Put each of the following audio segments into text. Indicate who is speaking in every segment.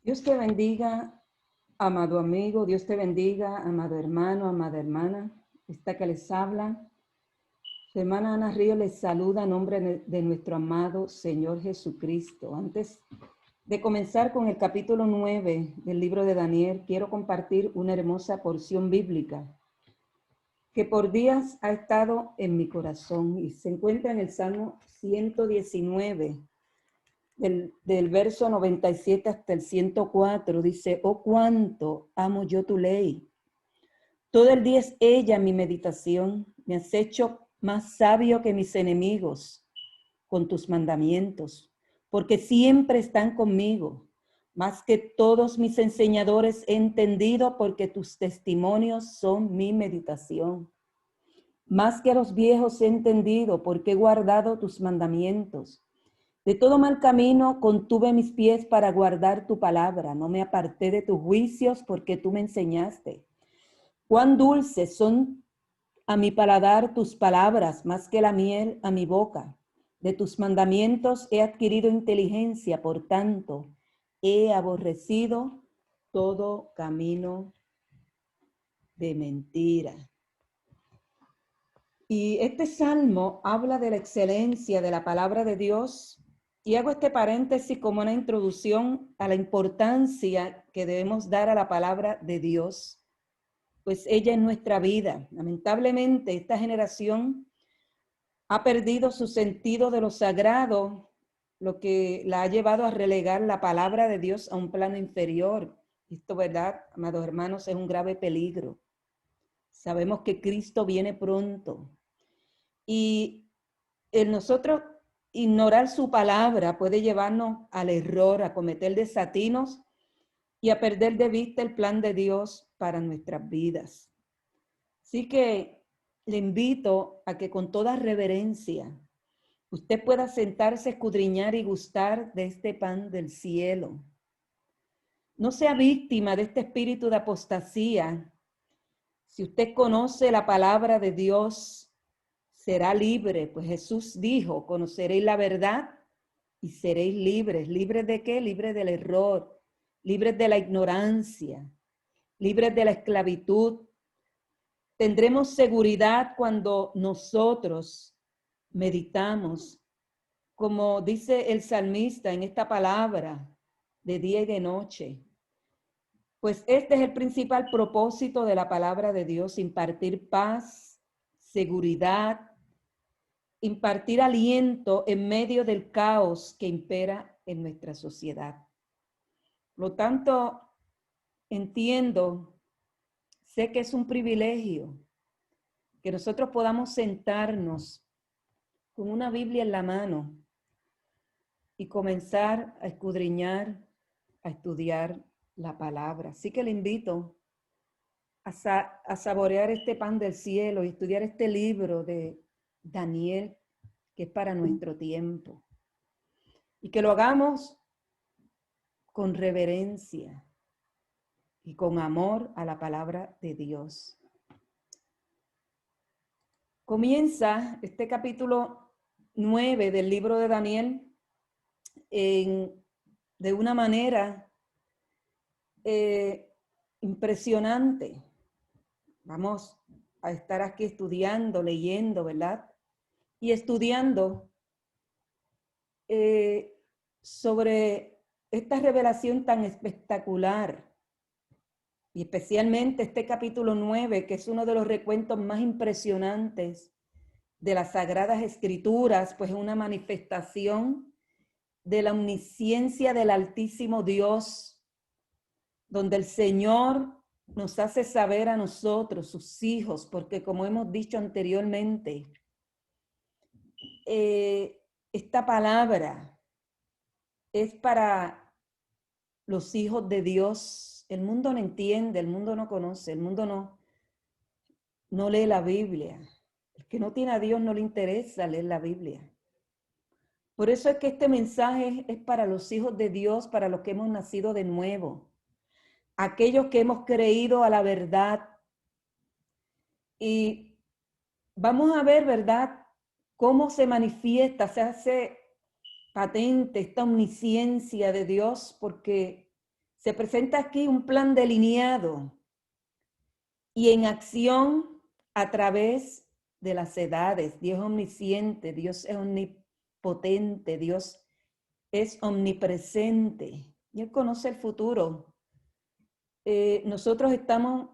Speaker 1: Dios te bendiga, amado amigo, Dios te bendiga, amado hermano, amada hermana. Esta que les habla, su hermana Ana Ríos les saluda en nombre de nuestro amado Señor Jesucristo. Antes de comenzar con el capítulo 9 del libro de Daniel, quiero compartir una hermosa porción bíblica que por días ha estado en mi corazón y se encuentra en el Salmo 119, del verso 97 hasta el 104, dice: oh, cuánto amo yo tu ley. Todo el día es ella mi meditación. Me has hecho más sabio que mis enemigos con tus mandamientos, porque siempre están conmigo. Más que todos mis enseñadores he entendido, porque tus testimonios son mi meditación. Más que a los viejos he entendido, porque he guardado tus mandamientos. De todo mal camino contuve mis pies para guardar tu palabra. No me aparté de tus juicios, porque tú me enseñaste. Cuán dulces son a mi paladar tus palabras, más que la miel a mi boca. De tus mandamientos he adquirido inteligencia, por tanto, he aborrecido todo camino de mentira. Y este salmo habla de la excelencia de la palabra de Dios. Y hago este paréntesis como una introducción a la importancia que debemos dar a la palabra de Dios, pues ella es nuestra vida. Lamentablemente, esta generación ha perdido su sentido de lo sagrado, lo que la ha llevado a relegar la palabra de Dios a un plano inferior. Esto, ¿verdad, amados hermanos? Es un grave peligro. Sabemos que Cristo viene pronto. Y el nosotros ignorar su palabra puede llevarnos al error, a cometer desatinos y a perder de vista el plan de Dios para nuestras vidas. Así que le invito a que con toda reverencia usted pueda sentarse, escudriñar y gustar de este pan del cielo. No sea víctima de este espíritu de apostasía. Si usted conoce la palabra de Dios, será libre, pues Jesús dijo: conoceréis la verdad y seréis libres. ¿Libres de qué? Libres del error, libres de la ignorancia, libres de la esclavitud. Tendremos seguridad cuando nosotros meditamos, como dice el salmista en esta palabra, de día y de noche. Pues este es el principal propósito de la palabra de Dios: impartir paz, seguridad, impartir aliento en medio del caos que impera en nuestra sociedad. Por lo tanto, entiendo, sé que es un privilegio que nosotros podamos sentarnos con una Biblia en la mano y comenzar a escudriñar, a estudiar la palabra. Así que le invito a saborear este pan del cielo y estudiar este libro de Daniel, que es para nuestro tiempo. Y que lo hagamos con reverencia y con amor a la palabra de Dios. Comienza este capítulo 9 del libro de Daniel de una manera impresionante. Vamos a estar aquí estudiando, leyendo, ¿verdad? Y estudiando sobre esta revelación tan espectacular. Y especialmente este capítulo 9, que es uno de los recuentos más impresionantes de las Sagradas Escrituras, pues es una manifestación de la omnisciencia del Altísimo Dios, donde el Señor nos hace saber a nosotros, sus hijos, porque como hemos dicho anteriormente, esta palabra es para los hijos de Dios. El mundo no entiende, el mundo no conoce, el mundo no lee la Biblia. El que no tiene a Dios no le interesa leer la Biblia. Por eso es que este mensaje es para los hijos de Dios, para los que hemos nacido de nuevo, aquellos que hemos creído a la verdad. Y vamos a ver, ¿verdad?, cómo se manifiesta, se hace patente esta omnisciencia de Dios, porque Se presenta aquí un plan delineado y en acción a través de las edades. Dios es omnisciente, Dios es omnipotente, Dios es omnipresente y Él conoce el futuro. Nosotros estamos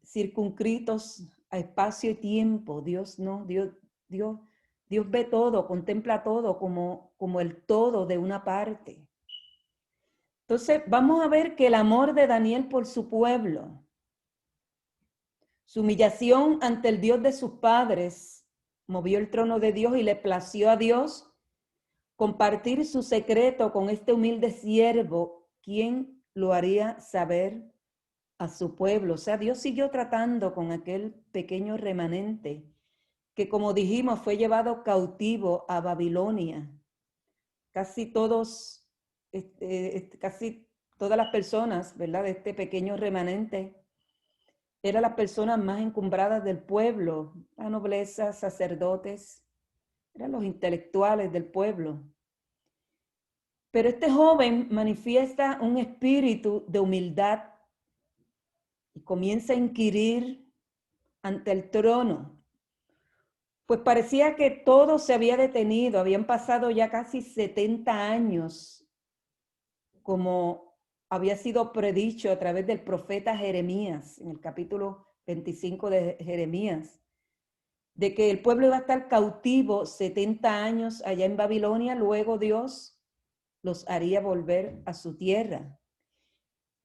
Speaker 1: circunscritos a espacio y tiempo. Dios no, Dios ve todo, contempla todo como el todo de una parte. Entonces, vamos a ver que el amor de Daniel por su pueblo, su humillación ante el Dios de sus padres, movió el trono de Dios y le plació a Dios compartir su secreto con este humilde siervo, quien lo haría saber a su pueblo. O sea, Dios siguió tratando con aquel pequeño remanente que, como dijimos, fue llevado cautivo a Babilonia. Casi casi todas las personas, ¿verdad?, de este pequeño remanente eran las personas más encumbradas del pueblo, la nobleza, sacerdotes, eran los intelectuales del pueblo. Pero este joven manifiesta un espíritu de humildad y comienza a inquirir ante el trono. Pues parecía que todo se había detenido, habían pasado ya casi 70 años, como había sido predicho a través del profeta Jeremías, en el capítulo 25 de Jeremías, de que el pueblo iba a estar cautivo 70 años allá en Babilonia, luego Dios los haría volver a su tierra.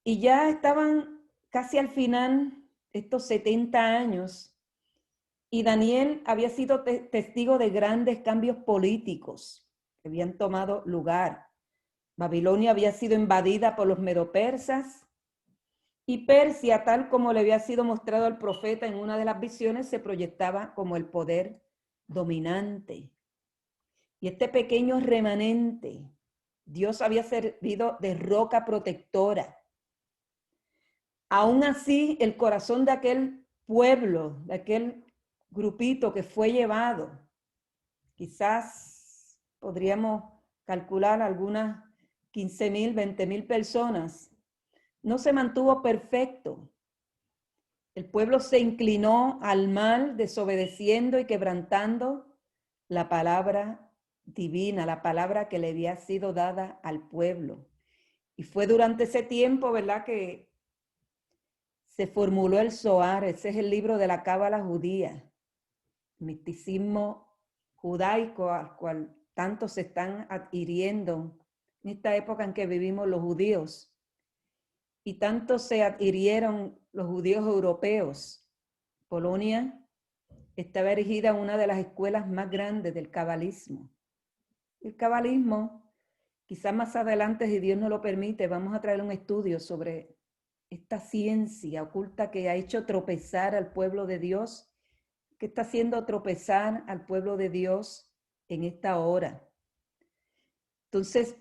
Speaker 1: Y ya estaban casi al final estos 70 años, y Daniel había sido testigo de grandes cambios políticos que habían tomado lugar. Babilonia había sido invadida por los medopersas y Persia, tal como le había sido mostrado al profeta en una de las visiones, se proyectaba como el poder dominante. Y este pequeño remanente, Dios había servido de roca protectora. Aún así, el corazón de aquel pueblo, de aquel grupito que fue llevado, quizás podríamos calcular algunas 15,000, 20,000 personas, no se mantuvo perfecto. El pueblo se inclinó al mal, desobedeciendo y quebrantando la palabra divina, la palabra que le había sido dada al pueblo. Y fue durante ese tiempo, ¿verdad?, que se formuló el Zohar. Ese es el libro de la cábala judía, misticismo judaico al cual tanto se están adhiriendo en esta época en que vivimos los judíos. Y tanto se adhirieron los judíos europeos. Polonia estaba erigida en una de las escuelas más grandes del cabalismo. El cabalismo, quizás más adelante, si Dios nos lo permite, vamos a traer un estudio sobre esta ciencia oculta que ha hecho tropezar al pueblo de Dios, que está haciendo tropezar al pueblo de Dios en esta hora. Entonces,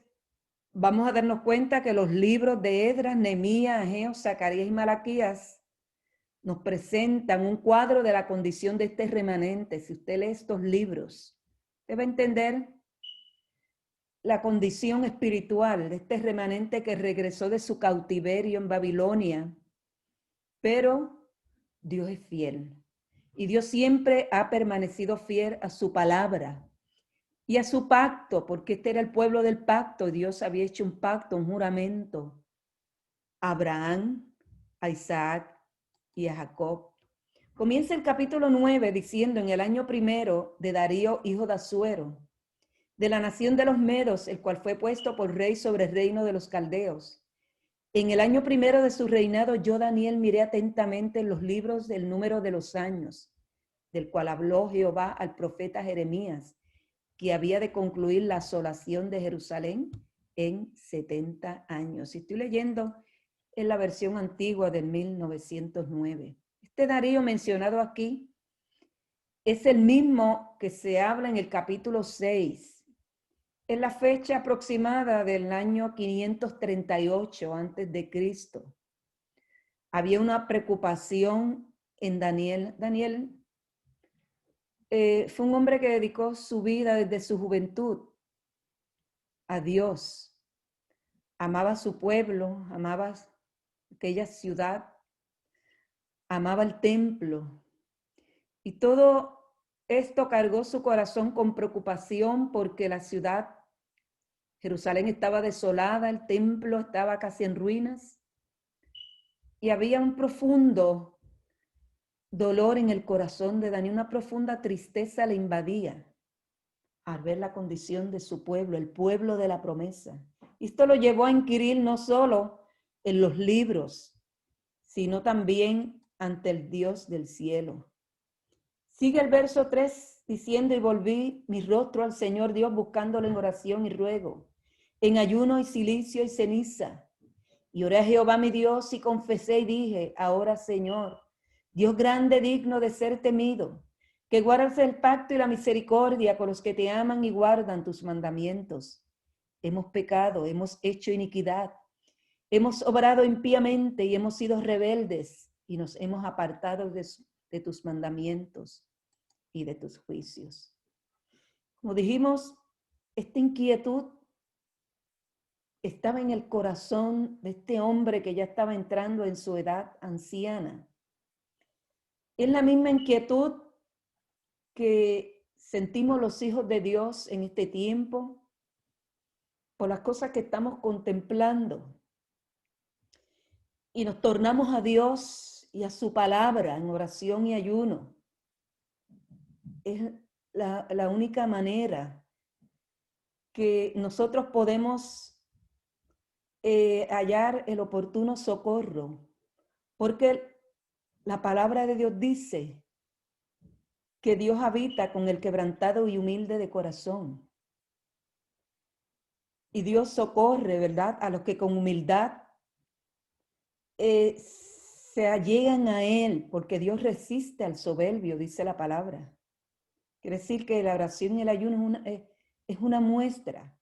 Speaker 1: vamos a darnos cuenta que los libros de Esdras, Nehemías, Ageo, Zacarías y Malaquías nos presentan un cuadro de la condición de este remanente. Si usted lee estos libros, usted va a entender la condición espiritual de este remanente que regresó de su cautiverio en Babilonia. Pero Dios es fiel. Y Dios siempre ha permanecido fiel a su palabra y a su pacto, porque este era el pueblo del pacto. Dios había hecho un pacto, un juramento a Abraham, a Isaac y a Jacob. Comienza el capítulo 9 diciendo: en el año primero de Darío, hijo de Asuero, de la nación de los Medos, el cual fue puesto por rey sobre el reino de los caldeos. En el año primero de su reinado, yo, Daniel, miré atentamente en los libros del número de los años, del cual habló Jehová al profeta Jeremías, que había de concluir la asolación de Jerusalén en 70 años. Y estoy leyendo en la versión antigua del 1909. Este Darío mencionado aquí es el mismo que se habla en el capítulo 6. Es la fecha aproximada del año 538 antes de Cristo. Había una preocupación en Daniel. Daniel fue un hombre que dedicó su vida desde su juventud a Dios, amaba a su pueblo, amaba aquella ciudad, amaba el templo. Y todo esto cargó su corazón con preocupación porque la ciudad, Jerusalén, estaba desolada, el templo estaba casi en ruinas. Y había un profundo dolor en el corazón de Daniel, una profunda tristeza le invadía al ver la condición de su pueblo, el pueblo de la promesa. Y esto lo llevó a inquirir no solo en los libros, sino también ante el Dios del cielo. Sigue el verso 3 diciendo, y volví mi rostro al Señor Dios buscándolo en oración y ruego, en ayuno y silicio y ceniza. Y oré a Jehová mi Dios y confesé y dije, ahora Señor, Dios grande, digno de ser temido, que guardas el pacto y la misericordia con los que te aman y guardan tus mandamientos. Hemos pecado, hemos hecho iniquidad, hemos obrado impíamente y hemos sido rebeldes y nos hemos apartado de tus mandamientos y de tus juicios. Como dijimos, esta inquietud estaba en el corazón de este hombre que ya estaba entrando en su edad anciana. Es la misma inquietud que sentimos los hijos de Dios en este tiempo por las cosas que estamos contemplando. Y nos tornamos a Dios y a su palabra en oración y ayuno. Es la única manera que nosotros podemos hallar el oportuno socorro, porque la palabra de Dios dice que Dios habita con el quebrantado y humilde de corazón. Y Dios socorre, ¿verdad?, a los que con humildad se allegan a Él, porque Dios resiste al soberbio, dice la palabra. Quiere decir que la oración y el ayuno es una muestra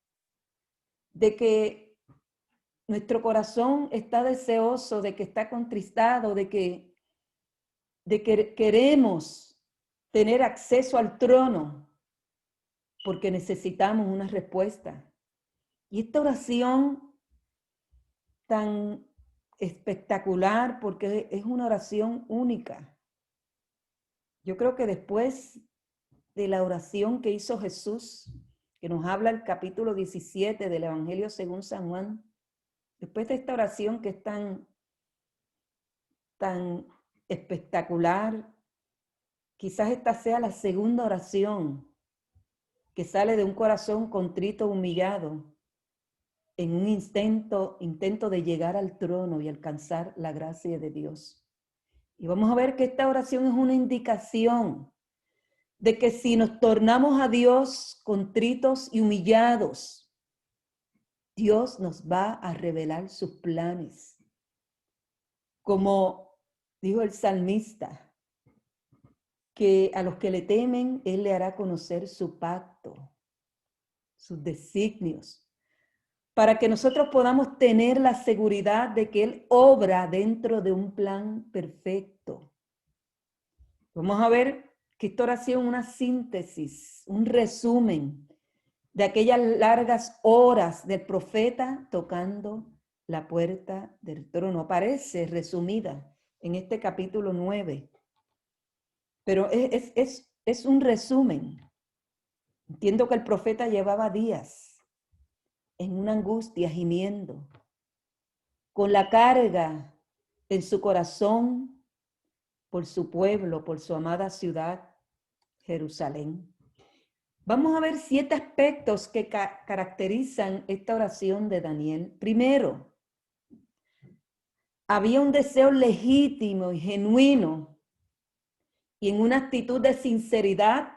Speaker 1: de que nuestro corazón está deseoso, de que está contristado, de que queremos tener acceso al trono, porque necesitamos una respuesta. Y esta oración tan espectacular, porque es una oración única. Yo creo que después de la oración que hizo Jesús, que nos habla el capítulo 17 del Evangelio según San Juan, después de esta oración que es tan espectacular, quizás esta sea la segunda oración que sale de un corazón contrito, humillado, en un intento de llegar al trono y alcanzar la gracia de Dios. Y vamos a ver que esta oración es una indicación de que si nos tornamos a Dios contritos y humillados, Dios nos va a revelar sus planes. Como dijo el salmista, que a los que le temen, Él le hará conocer su pacto, sus designios, para que nosotros podamos tener la seguridad de que Él obra dentro de un plan perfecto. Vamos a ver que esta oración es una síntesis, un resumen de aquellas largas horas del profeta tocando la puerta del trono. Aparece resumida en este capítulo 9, pero es un resumen. Entiendo que el profeta llevaba días en una angustia, gimiendo, con la carga en su corazón por su pueblo, por su amada ciudad, Jerusalén. Vamos a ver 7 aspectos que caracterizan esta oración de Daniel. Primero, había un deseo legítimo y genuino y en una actitud de sinceridad,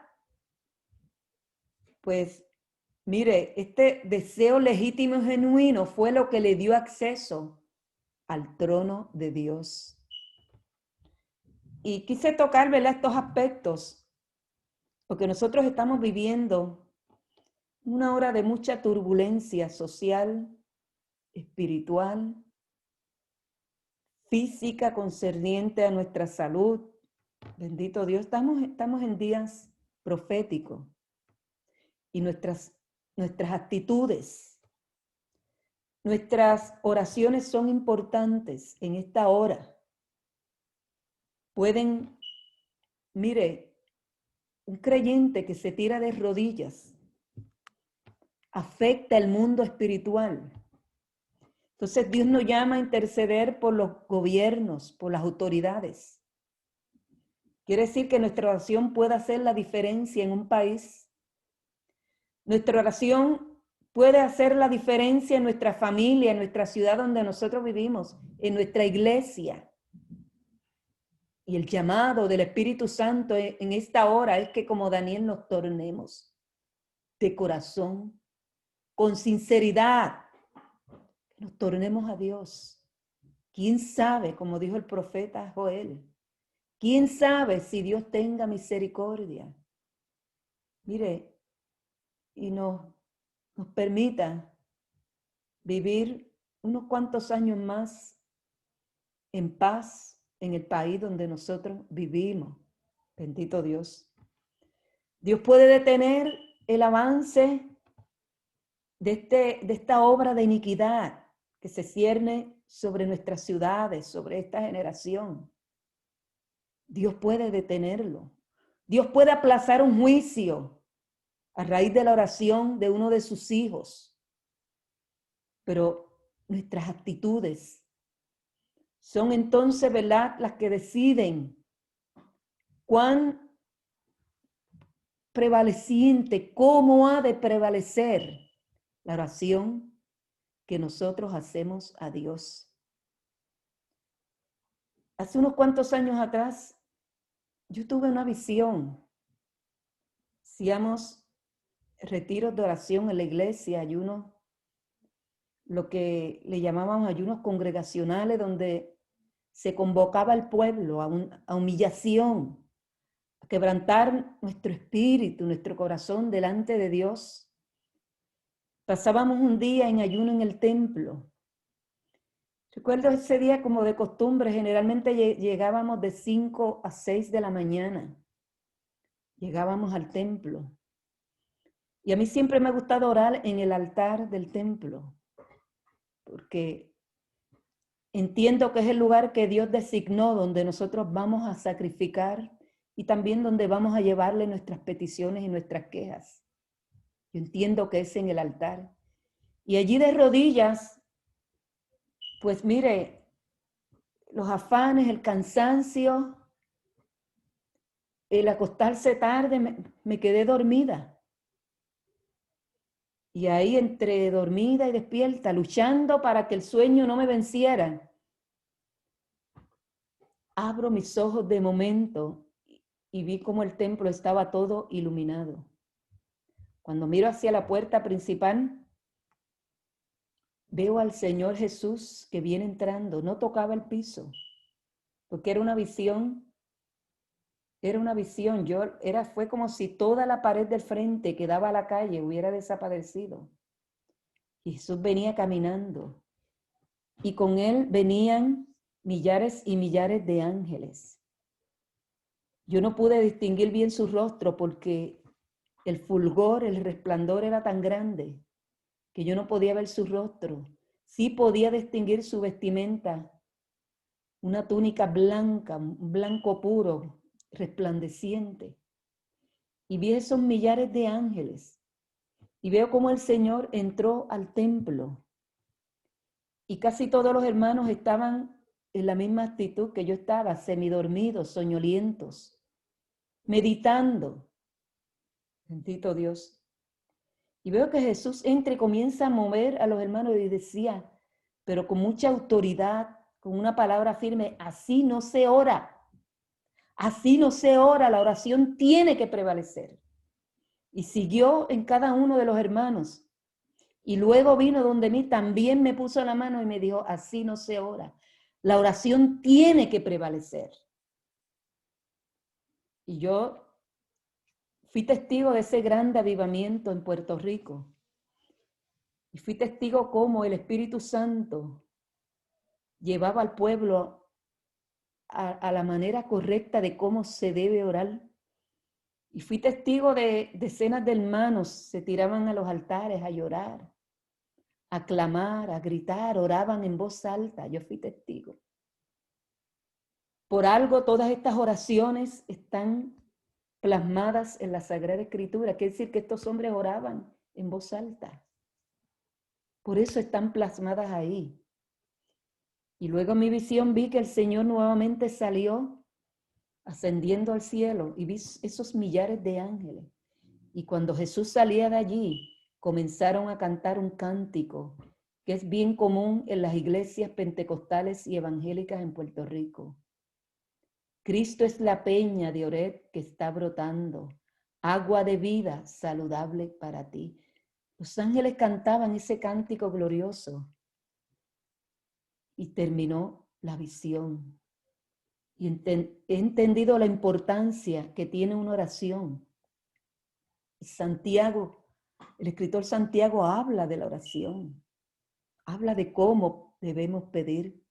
Speaker 1: pues mire, este deseo legítimo y genuino fue lo que le dio acceso al trono de Dios. Y quise tocar, ¿verdad?, estos aspectos, porque nosotros estamos viviendo una hora de mucha turbulencia social, espiritual, física, concerniente a nuestra salud. Bendito Dios, estamos en días proféticos y nuestras actitudes Nuestras oraciones son importantes en esta hora. Pueden, mire, un creyente que se tira de rodillas afecta el mundo espiritual. Entonces Dios nos llama a interceder por los gobiernos, por las autoridades. Quiere decir que nuestra oración puede hacer la diferencia en un país. Nuestra oración puede hacer la diferencia en nuestra familia, en nuestra ciudad donde nosotros vivimos, en nuestra iglesia. Y el llamado del Espíritu Santo en esta hora es que como Daniel nos tornemos de corazón, con sinceridad, nos tornemos a Dios. ¿Quién sabe, como dijo el profeta Joel? ¿Quién sabe si Dios tenga misericordia? Mire, y nos permita vivir unos cuantos años más en paz en el país donde nosotros vivimos. Bendito Dios. Dios puede detener el avance de esta obra de iniquidad que se cierne sobre nuestras ciudades, sobre esta generación. Dios puede detenerlo. Dios puede aplazar un juicio a raíz de la oración de uno de sus hijos. Pero nuestras actitudes son entonces, ¿verdad?, las que deciden cuán prevaleciente, cómo ha de prevalecer la oración que nosotros hacemos a Dios. Hace unos cuantos años atrás, yo tuve una visión. Hacíamos retiros de oración en la iglesia, ayunos, lo que le llamábamos ayunos congregacionales, donde se convocaba al pueblo a humillación, a quebrantar nuestro espíritu, nuestro corazón delante de Dios. Pasábamos un día en ayuno en el templo. Recuerdo ese día como de costumbre, generalmente llegábamos de 5 a 6 de la mañana. Llegábamos al templo. Y a mí siempre me ha gustado orar en el altar del templo, porque entiendo que es el lugar que Dios designó donde nosotros vamos a sacrificar y también donde vamos a llevarle nuestras peticiones y nuestras quejas. Yo entiendo que es en el altar. Y allí de rodillas, pues mire, los afanes, el cansancio, el acostarse tarde, me quedé dormida. Y ahí entre dormida y despierta, luchando para que el sueño no me venciera, abro mis ojos de momento y vi cómo el templo estaba todo iluminado. Cuando miro hacia la puerta principal, veo al Señor Jesús que viene entrando. No tocaba el piso, porque era una visión. Fue como si toda la pared del frente que daba a la calle hubiera desaparecido. Y Jesús venía caminando. Y con él venían millares y millares de ángeles. Yo no pude distinguir bien su rostro porque el fulgor, el resplandor era tan grande que yo no podía ver su rostro. Sí podía distinguir su vestimenta, una túnica blanca, un blanco puro, resplandeciente. Y vi esos millares de ángeles. Y veo cómo el Señor entró al templo. Y casi todos los hermanos estaban en la misma actitud que yo estaba, semidormidos, soñolientos, meditando. Bendito Dios. Y veo que Jesús entra y comienza a mover a los hermanos y decía, pero con mucha autoridad, con una palabra firme, así no se ora. Así no se ora, la oración tiene que prevalecer. Y siguió en cada uno de los hermanos. Y luego vino donde mí, también me puso la mano y me dijo, así no se ora. La oración tiene que prevalecer. Y yo fui testigo de ese gran avivamiento en Puerto Rico. Y fui testigo cómo el Espíritu Santo llevaba al pueblo a la manera correcta de cómo se debe orar. Y fui testigo de decenas de hermanos se tiraban a los altares a llorar, a clamar, a gritar, oraban en voz alta. Yo fui testigo. Por algo todas estas oraciones están plasmadas en la Sagrada Escritura. Quiere decir que estos hombres oraban en voz alta. Por eso están plasmadas ahí. Y luego en mi visión vi que el Señor nuevamente salió ascendiendo al cielo y vi esos millares de ángeles. Y cuando Jesús salía de allí, comenzaron a cantar un cántico que es bien común en las iglesias pentecostales y evangélicas en Puerto Rico. Cristo es la peña de Oreb que está brotando, agua de vida saludable para ti. Los ángeles cantaban ese cántico glorioso y terminó la visión. Y he entendido la importancia que tiene una oración. Santiago, el escritor Santiago habla de la oración, habla de cómo debemos pedir.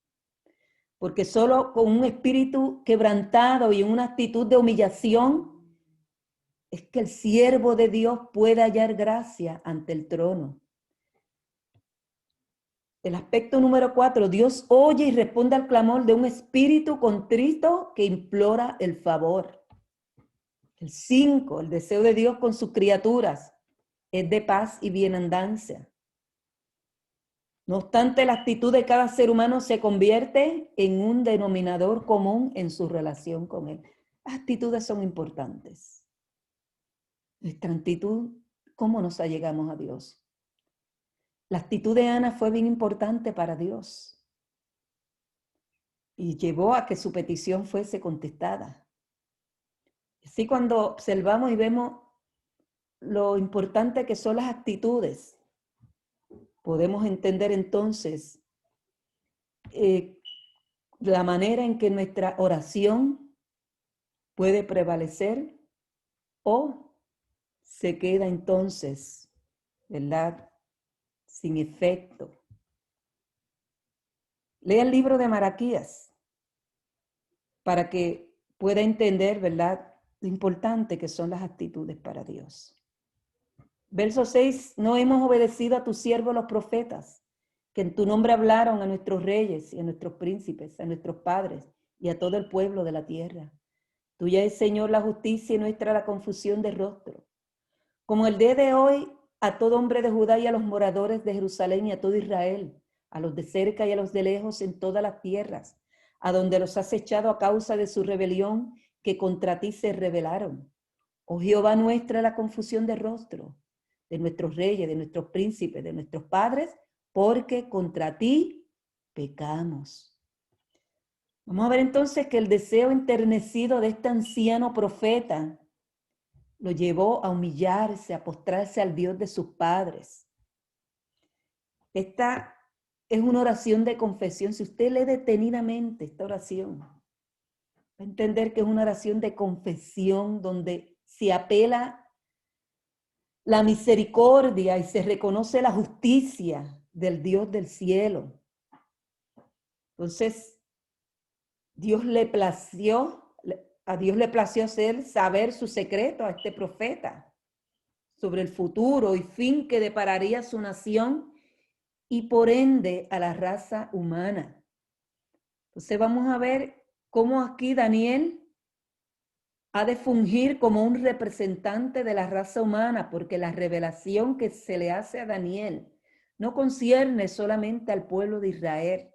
Speaker 1: Porque solo con un espíritu quebrantado y en una actitud de humillación es que el siervo de Dios puede hallar gracia ante el trono. El aspecto número 4, Dios oye y responde al clamor de un espíritu contrito que implora el favor. El 5, el deseo de Dios con sus criaturas es de paz y bienandanza. No obstante, la actitud de cada ser humano se convierte en un denominador común en su relación con Él. Las actitudes son importantes. Nuestra actitud, ¿cómo nos allegamos a Dios? La actitud de Ana fue bien importante para Dios y llevó a que su petición fuese contestada. Así cuando observamos y vemos lo importante que son las actitudes, podemos entender entonces la manera en que nuestra oración puede prevalecer o se queda entonces, ¿verdad?, sin efecto. Lea el libro de Malaquías para que pueda entender, ¿verdad?, lo importante que son las actitudes para Dios. Verso 6, no hemos obedecido a tus siervos los profetas, que en tu nombre hablaron a nuestros reyes y a nuestros príncipes, a nuestros padres y a todo el pueblo de la tierra. Tuya es, Señor, la justicia y nuestra la confusión de rostro. Como el día de hoy, a todo hombre de Judá y a los moradores de Jerusalén y a todo Israel, a los de cerca y a los de lejos en todas las tierras, a donde los has echado a causa de su rebelión, que contra ti se rebelaron. Oh Jehová, nuestra la confusión de rostro, de nuestros reyes, de nuestros príncipes, de nuestros padres, porque contra ti pecamos. Vamos a ver entonces que el deseo enternecido de este anciano profeta lo llevó a humillarse, a postrarse al Dios de sus padres. Esta es una oración de confesión. Si usted lee detenidamente esta oración, va a entender que es una oración de confesión donde se apela la misericordia y se reconoce la justicia del Dios del cielo. Entonces, a Dios le plació saber su secreto a este profeta sobre el futuro y fin que depararía su nación y por ende a la raza humana. Entonces vamos a ver cómo aquí Daniel ha de fungir como un representante de la raza humana, porque la revelación que se le hace a Daniel no concierne solamente al pueblo de Israel,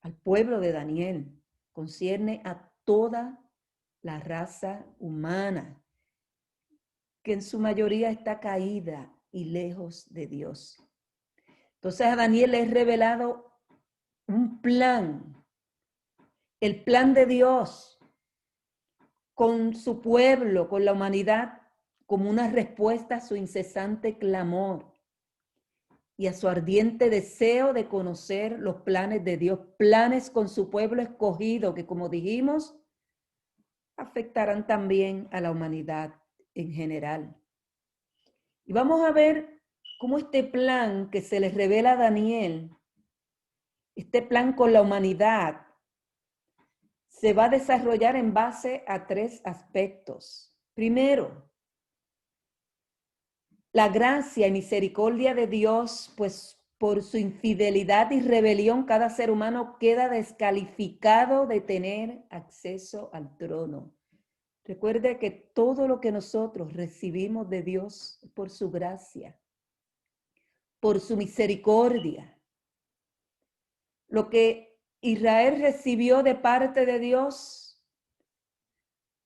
Speaker 1: al pueblo de Daniel, concierne a toda la raza humana, que en su mayoría está caída y lejos de Dios. Entonces a Daniel le es revelado un plan, el plan de Dios con su pueblo, con la humanidad, como una respuesta a su incesante clamor y a su ardiente deseo de conocer los planes de Dios, planes con su pueblo escogido, que como dijimos, afectarán también a la humanidad en general. Y vamos a ver cómo este plan que se les revela a Daniel, este plan con la humanidad, se va a desarrollar en base a 3 aspectos. Primero, la gracia y misericordia de Dios, pues por su infidelidad y rebelión, cada ser humano queda descalificado de tener acceso al trono. Recuerde que todo lo que nosotros recibimos de Dios es por su gracia, por su misericordia. Lo que Israel recibió de parte de Dios,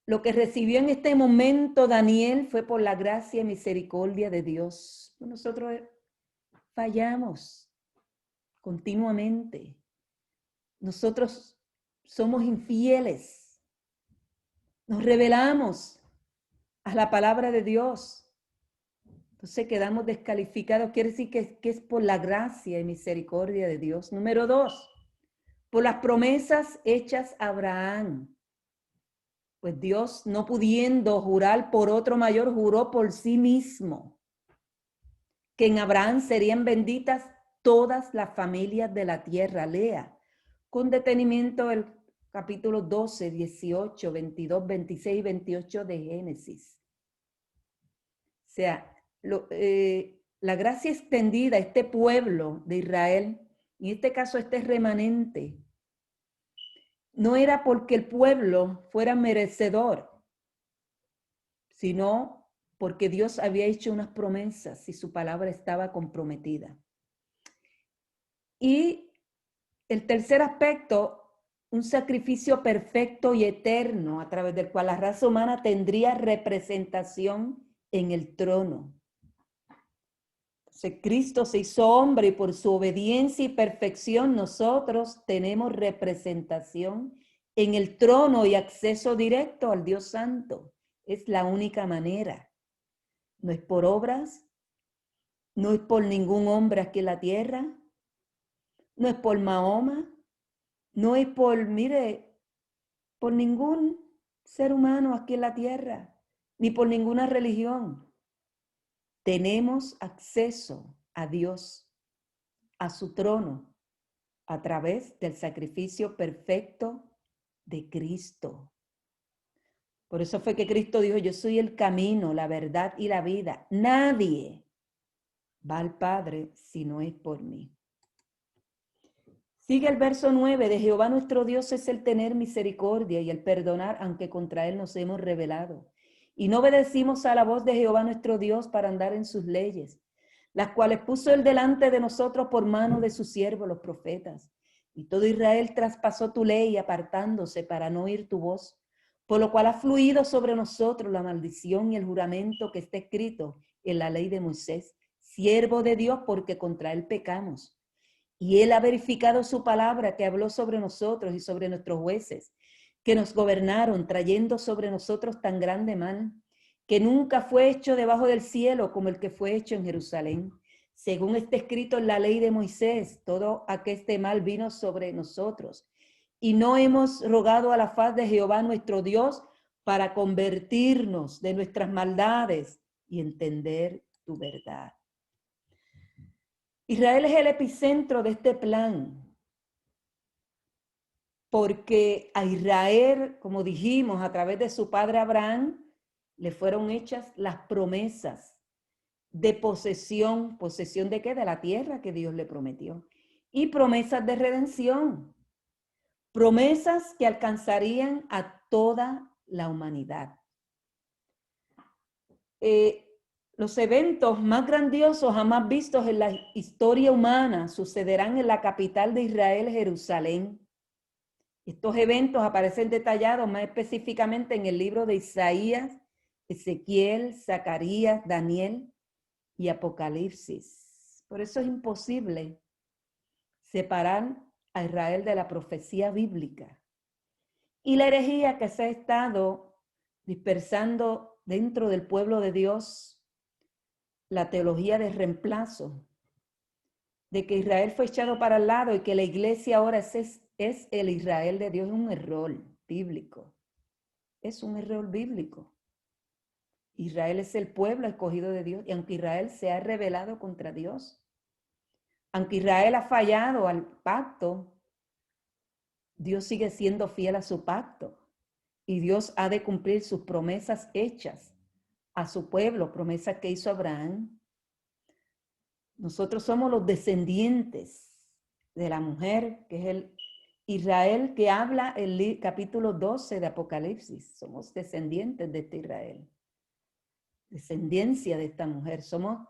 Speaker 1: lo que recibió en este momento Daniel fue por la gracia y misericordia de Dios. Nosotros fallamos continuamente. Nosotros somos infieles. Nos rebelamos a la palabra de Dios. Entonces quedamos descalificados. Quiere decir que es por la gracia y misericordia de Dios. Número 2, por las promesas hechas a Abraham. Pues Dios, no pudiendo jurar por otro mayor, juró por sí mismo que en Abraham serían benditas todas las familias de la tierra. Lea con detenimiento el capítulo 12, 18, 22, 26 y 28 de Génesis. O sea, la gracia extendida a este pueblo de Israel, en este caso este remanente, no era porque el pueblo fuera merecedor, sino porque Dios había hecho unas promesas y su palabra estaba comprometida. Y el tercer aspecto, un sacrificio perfecto y eterno a través del cual la raza humana tendría representación en el trono. Entonces, Cristo se hizo hombre y por su obediencia y perfección nosotros tenemos representación en el trono y acceso directo al Dios Santo. Es la única manera. No es por obras, no es por ningún hombre aquí en la tierra, no es por Mahoma, no es por, mire, por ningún ser humano aquí en la tierra, ni por ninguna religión. Tenemos acceso a Dios, a su trono, a través del sacrificio perfecto de Cristo. Por eso fue que Cristo dijo, yo soy el camino, la verdad y la vida. Nadie va al Padre si no es por mí. Sigue el verso 9, de Jehová nuestro Dios es el tener misericordia y el perdonar, aunque contra él nos hemos rebelado. Y no obedecimos a la voz de Jehová nuestro Dios para andar en sus leyes, las cuales puso él delante de nosotros por mano de sus siervos, los profetas. Y todo Israel traspasó tu ley, apartándose para no oír tu voz, por lo cual ha fluido sobre nosotros la maldición y el juramento que está escrito en la ley de Moisés, siervo de Dios, porque contra él pecamos. Y él ha verificado su palabra que habló sobre nosotros y sobre nuestros jueces, que nos gobernaron, trayendo sobre nosotros tan grande mal, que nunca fue hecho debajo del cielo como el que fue hecho en Jerusalén. Según está escrito en la ley de Moisés, todo aqueste mal vino sobre nosotros. Y no hemos rogado a la faz de Jehová nuestro Dios para convertirnos de nuestras maldades y entender tu verdad. Israel es el epicentro de este plan, porque a Israel, como dijimos, a través de su padre Abraham, le fueron hechas las promesas de posesión. ¿Posesión de qué? De la tierra que Dios le prometió. Y promesas de redención. Promesas que alcanzarían a toda la humanidad. Los eventos más grandiosos jamás vistos en la historia humana sucederán en la capital de Israel, Jerusalén. Estos eventos aparecen detallados más específicamente en el libro de Isaías, Ezequiel, Zacarías, Daniel y Apocalipsis. Por eso es imposible separar a Israel de la profecía bíblica. Y la herejía que se ha estado dispersando dentro del pueblo de Dios, la teología de reemplazo, de que Israel fue echado para el lado y que la iglesia ahora es el Israel de Dios, es un error bíblico. Es un error bíblico. Israel es el pueblo escogido de Dios, y aunque Israel se ha rebelado contra Dios, aunque Israel ha fallado al pacto, Dios sigue siendo fiel a su pacto y Dios ha de cumplir sus promesas hechas a su pueblo, promesa que hizo Abraham. Nosotros somos los descendientes de la mujer, que es el Israel que habla el capítulo 12 de Apocalipsis. Somos descendientes de este Israel, descendencia de esta mujer. Somos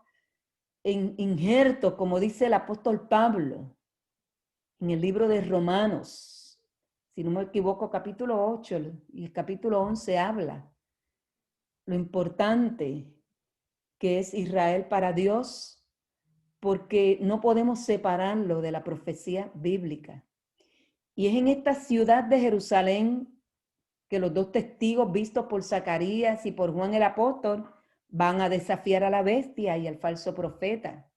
Speaker 1: injertos, como dice el apóstol Pablo en el libro de Romanos. Si no me equivoco, capítulo 8 y el capítulo 11 habla lo importante que es Israel para Dios, porque no podemos separarlo de la profecía bíblica. Y es en esta ciudad de Jerusalén que los dos testigos vistos por Zacarías y por Juan el apóstol van a desafiar a la bestia y al falso profeta.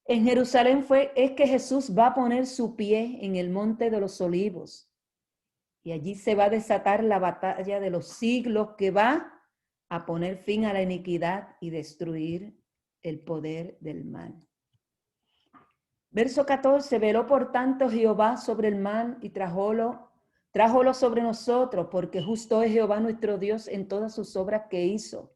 Speaker 1: En Jerusalén es que Jesús va a poner su pie en el monte de los olivos. Y allí se va a desatar la batalla de los siglos que va a poner fin a la iniquidad y destruir el poder del mal. Verso 14, veló por tanto Jehová sobre el mal y trájolo sobre nosotros, porque justo es Jehová nuestro Dios en todas sus obras que hizo.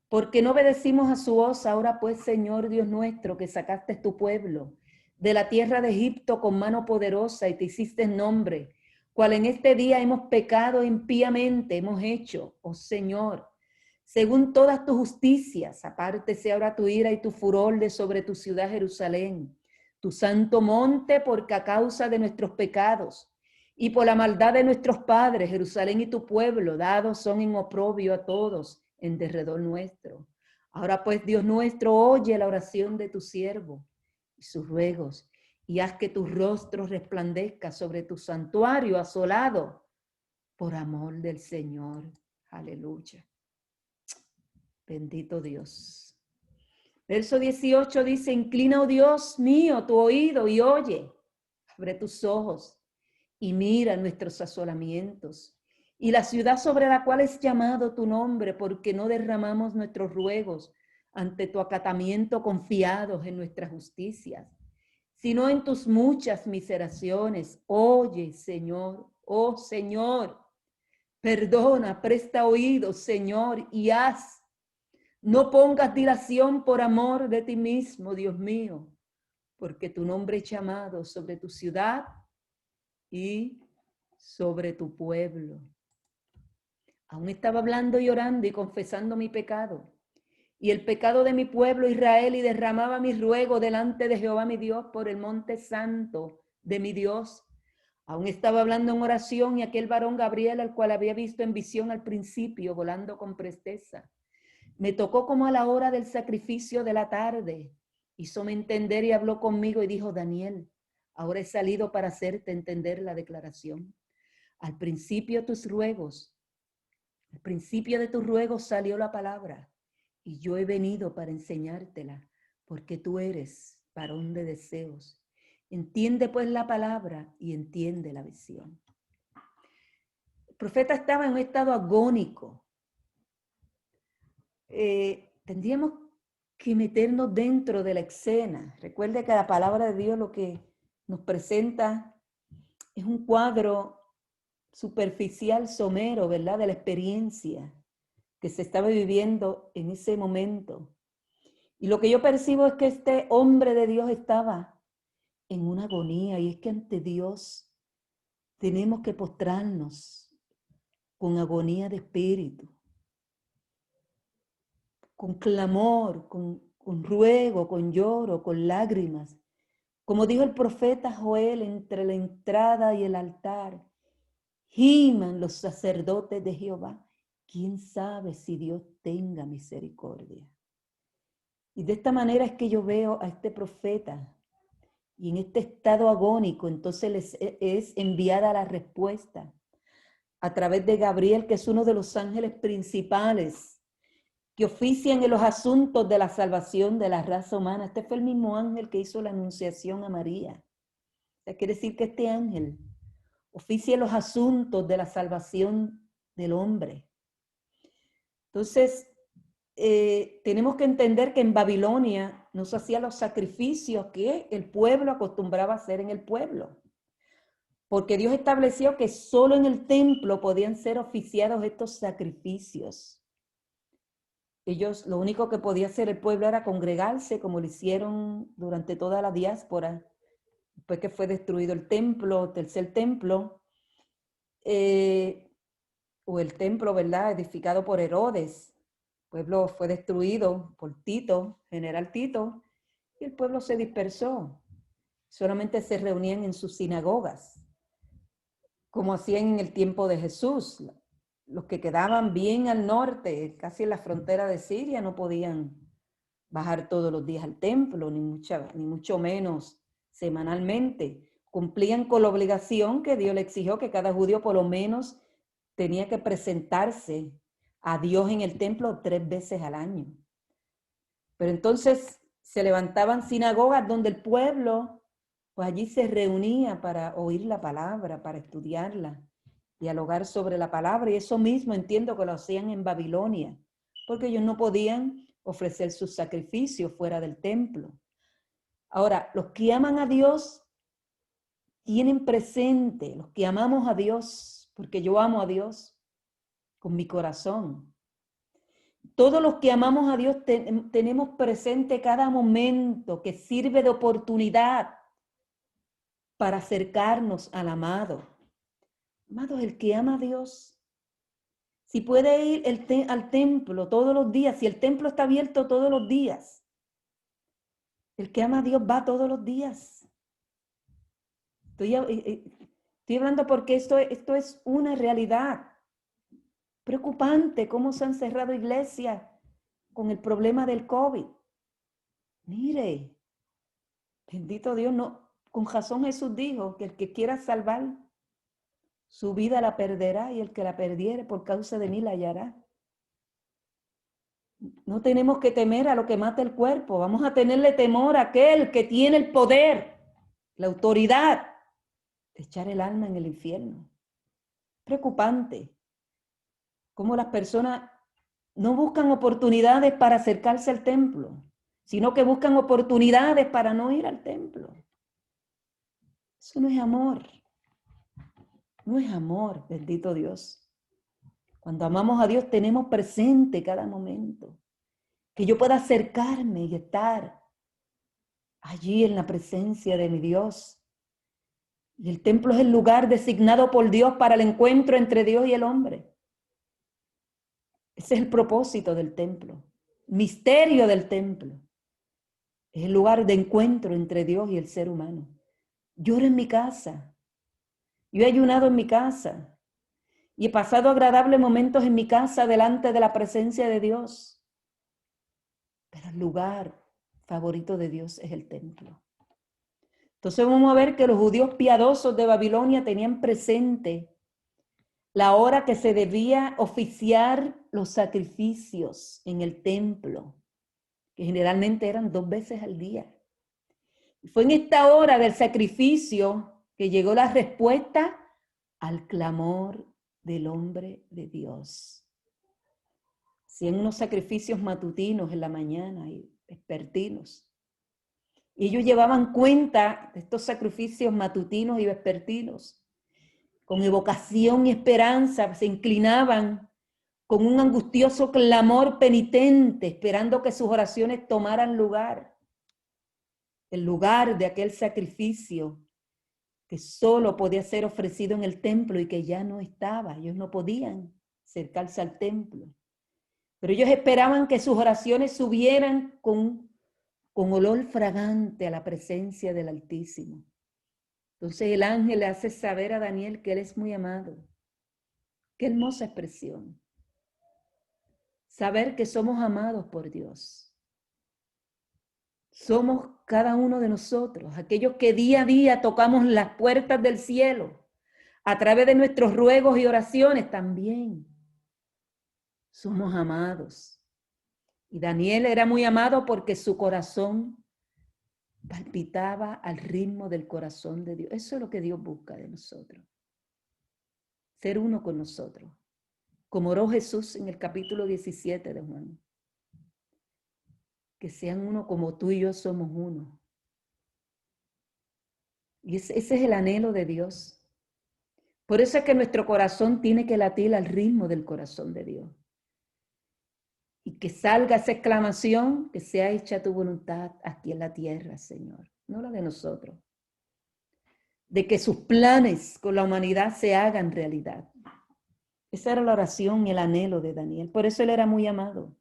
Speaker 1: Porque no obedecimos a su voz, ahora pues, Señor Dios nuestro, que sacaste tu pueblo de la tierra de Egipto con mano poderosa y te hiciste nombre, cual en este día hemos pecado impíamente, hemos hecho, oh Señor, según todas tus justicias, apártese ahora tu ira y tu furor de sobre tu ciudad Jerusalén, tu santo monte, porque a causa de nuestros pecados y por la maldad de nuestros padres, Jerusalén y tu pueblo, dados son en oprobio a todos en derredor nuestro. Ahora pues, Dios nuestro, oye la oración de tu siervo y sus ruegos, y haz que tu rostro resplandezca sobre tu santuario asolado por amor del Señor. Aleluya. Bendito Dios. Verso 18 dice, inclina, oh Dios mío, tu oído y oye. Abre tus ojos y mira nuestros asolamientos y la ciudad sobre la cual es llamado tu nombre, porque no derramamos nuestros ruegos ante tu acatamiento confiados en nuestras justicias, sino en tus muchas miseraciones. Oye, Señor, oh Señor, perdona, presta oído, Señor, y haz. No pongas dilación por amor de ti mismo, Dios mío, porque tu nombre es llamado sobre tu ciudad y sobre tu pueblo. Aún estaba hablando y orando y confesando mi pecado y el pecado de mi pueblo Israel, y derramaba mi ruego delante de Jehová mi Dios por el monte santo de mi Dios. Aún estaba hablando en oración y aquel varón Gabriel, al cual había visto en visión al principio, volando con presteza, me tocó como a la hora del sacrificio de la tarde, hízome entender y habló conmigo y dijo, Daniel, ahora he salido para hacerte entender la declaración. Al principio de tus ruegos salió la palabra, y yo he venido para enseñártela, porque tú eres varón de deseos. Entiende pues la palabra y entiende la visión. El profeta estaba en un estado agónico. Tendríamos que meternos dentro de la escena. Recuerde que la palabra de Dios lo que nos presenta es un cuadro superficial, somero, ¿verdad? De la experiencia que se estaba viviendo en ese momento. Y lo que yo percibo es que este hombre de Dios estaba en una agonía, y es que ante Dios tenemos que postrarnos con agonía de espíritu, con clamor, con ruego, con lloro, con lágrimas. Como dijo el profeta Joel, entre la entrada y el altar, giman los sacerdotes de Jehová. ¿Quién sabe si Dios tenga misericordia? Y de esta manera es que yo veo a este profeta, y en este estado agónico, entonces les es enviada la respuesta a través de Gabriel, que es uno de los ángeles principales que ofician en los asuntos de la salvación de la raza humana. Este fue el mismo ángel que hizo la anunciación a María. O sea, quiere decir que este ángel oficia en los asuntos de la salvación del hombre. Entonces, tenemos que entender que en Babilonia no se hacían los sacrificios que el pueblo acostumbraba a hacer en el pueblo, porque Dios estableció que solo en el templo podían ser oficiados estos sacrificios. ellos, lo único que podía hacer el pueblo era congregarse, como lo hicieron durante toda la diáspora, después que fue destruido el templo, tercer templo, o el templo, ¿verdad?, edificado por Herodes. El pueblo fue destruido por Tito, general Tito, y el pueblo se dispersó. Solamente se reunían en sus sinagogas, como hacían en el tiempo de Jesús. Los que quedaban bien al norte, casi en la frontera de Siria, no podían bajar todos los días al templo, ni mucho menos semanalmente. Cumplían con la obligación que Dios le exigió, que cada judío por lo menos tenía que presentarse a Dios en el templo 3 veces al año. Pero entonces se levantaban sinagogas donde el pueblo, pues allí se reunía para oír la palabra, para estudiarla, dialogar sobre la palabra. Y eso mismo entiendo que lo hacían en Babilonia, porque ellos no podían ofrecer sus sacrificios fuera del templo. Ahora, los que aman a Dios tienen presente, los que amamos a Dios, porque yo amo a Dios con mi corazón. Todos los que amamos a Dios tenemos presente cada momento que sirve de oportunidad para acercarnos al amado. Amado, el que ama a Dios, si puede ir al templo todos los días, si el templo está abierto todos los días, el que ama a Dios va todos los días. Estoy hablando porque esto es una realidad. Preocupante cómo se han cerrado iglesias con el problema del COVID. Mire, bendito Dios, no, con razón Jesús dijo que el que quiera salvar su vida la perderá y el que la perdiere por causa de mí la hallará. No tenemos que temer a lo que mata el cuerpo, vamos a tenerle temor a aquel que tiene el poder, la autoridad de echar el alma en el infierno. Preocupante cómo las personas no buscan oportunidades para acercarse al templo, sino que buscan oportunidades para no ir al templo. Eso no es amor. No es amor, bendito Dios. Cuando amamos a Dios tenemos presente cada momento. Que yo pueda acercarme y estar allí en la presencia de mi Dios. Y el templo es el lugar designado por Dios para el encuentro entre Dios y el hombre. Ese es el propósito del templo. Misterio del templo. Es el lugar de encuentro entre Dios y el ser humano. Yo oro en mi casa. Yo he ayunado en mi casa. Y he pasado agradables momentos en mi casa delante de la presencia de Dios. Pero el lugar favorito de Dios es el templo. Entonces vamos a ver que los judíos piadosos de Babilonia tenían presente la hora que se debía oficiar los sacrificios en el templo, que generalmente eran 2 veces al día. Y fue en esta hora del sacrificio que llegó la respuesta al clamor del hombre de Dios. Hacían unos sacrificios matutinos en la mañana y vespertinos. Y ellos llevaban cuenta de estos sacrificios matutinos y vespertinos. Con evocación y esperanza se inclinaban con un angustioso clamor penitente, esperando que sus oraciones tomaran lugar. El lugar de aquel sacrificio que solo podía ser ofrecido en el templo y que ya no estaba. Ellos no podían acercarse al templo. Pero ellos esperaban que sus oraciones subieran con olor fragante a la presencia del Altísimo. Entonces el ángel le hace saber a Daniel que él es muy amado. Qué hermosa expresión. Saber que somos amados por Dios. Somos cada uno de nosotros, aquellos que día a día tocamos las puertas del cielo, a través de nuestros ruegos y oraciones también. Somos amados. Y Daniel era muy amado porque su corazón palpitaba al ritmo del corazón de Dios. Eso es lo que Dios busca de nosotros. Ser uno con nosotros. Como oró Jesús en el capítulo 17 de Juan. Que sean uno como tú y yo somos uno. Y ese es el anhelo de Dios. Por eso es que nuestro corazón tiene que latir al ritmo del corazón de Dios. Y que salga esa exclamación, que sea hecha tu voluntad aquí en la tierra, Señor, no la de nosotros. De que sus planes con la humanidad se hagan realidad. Esa era la oración y el anhelo de Daniel. Por eso él era muy amado.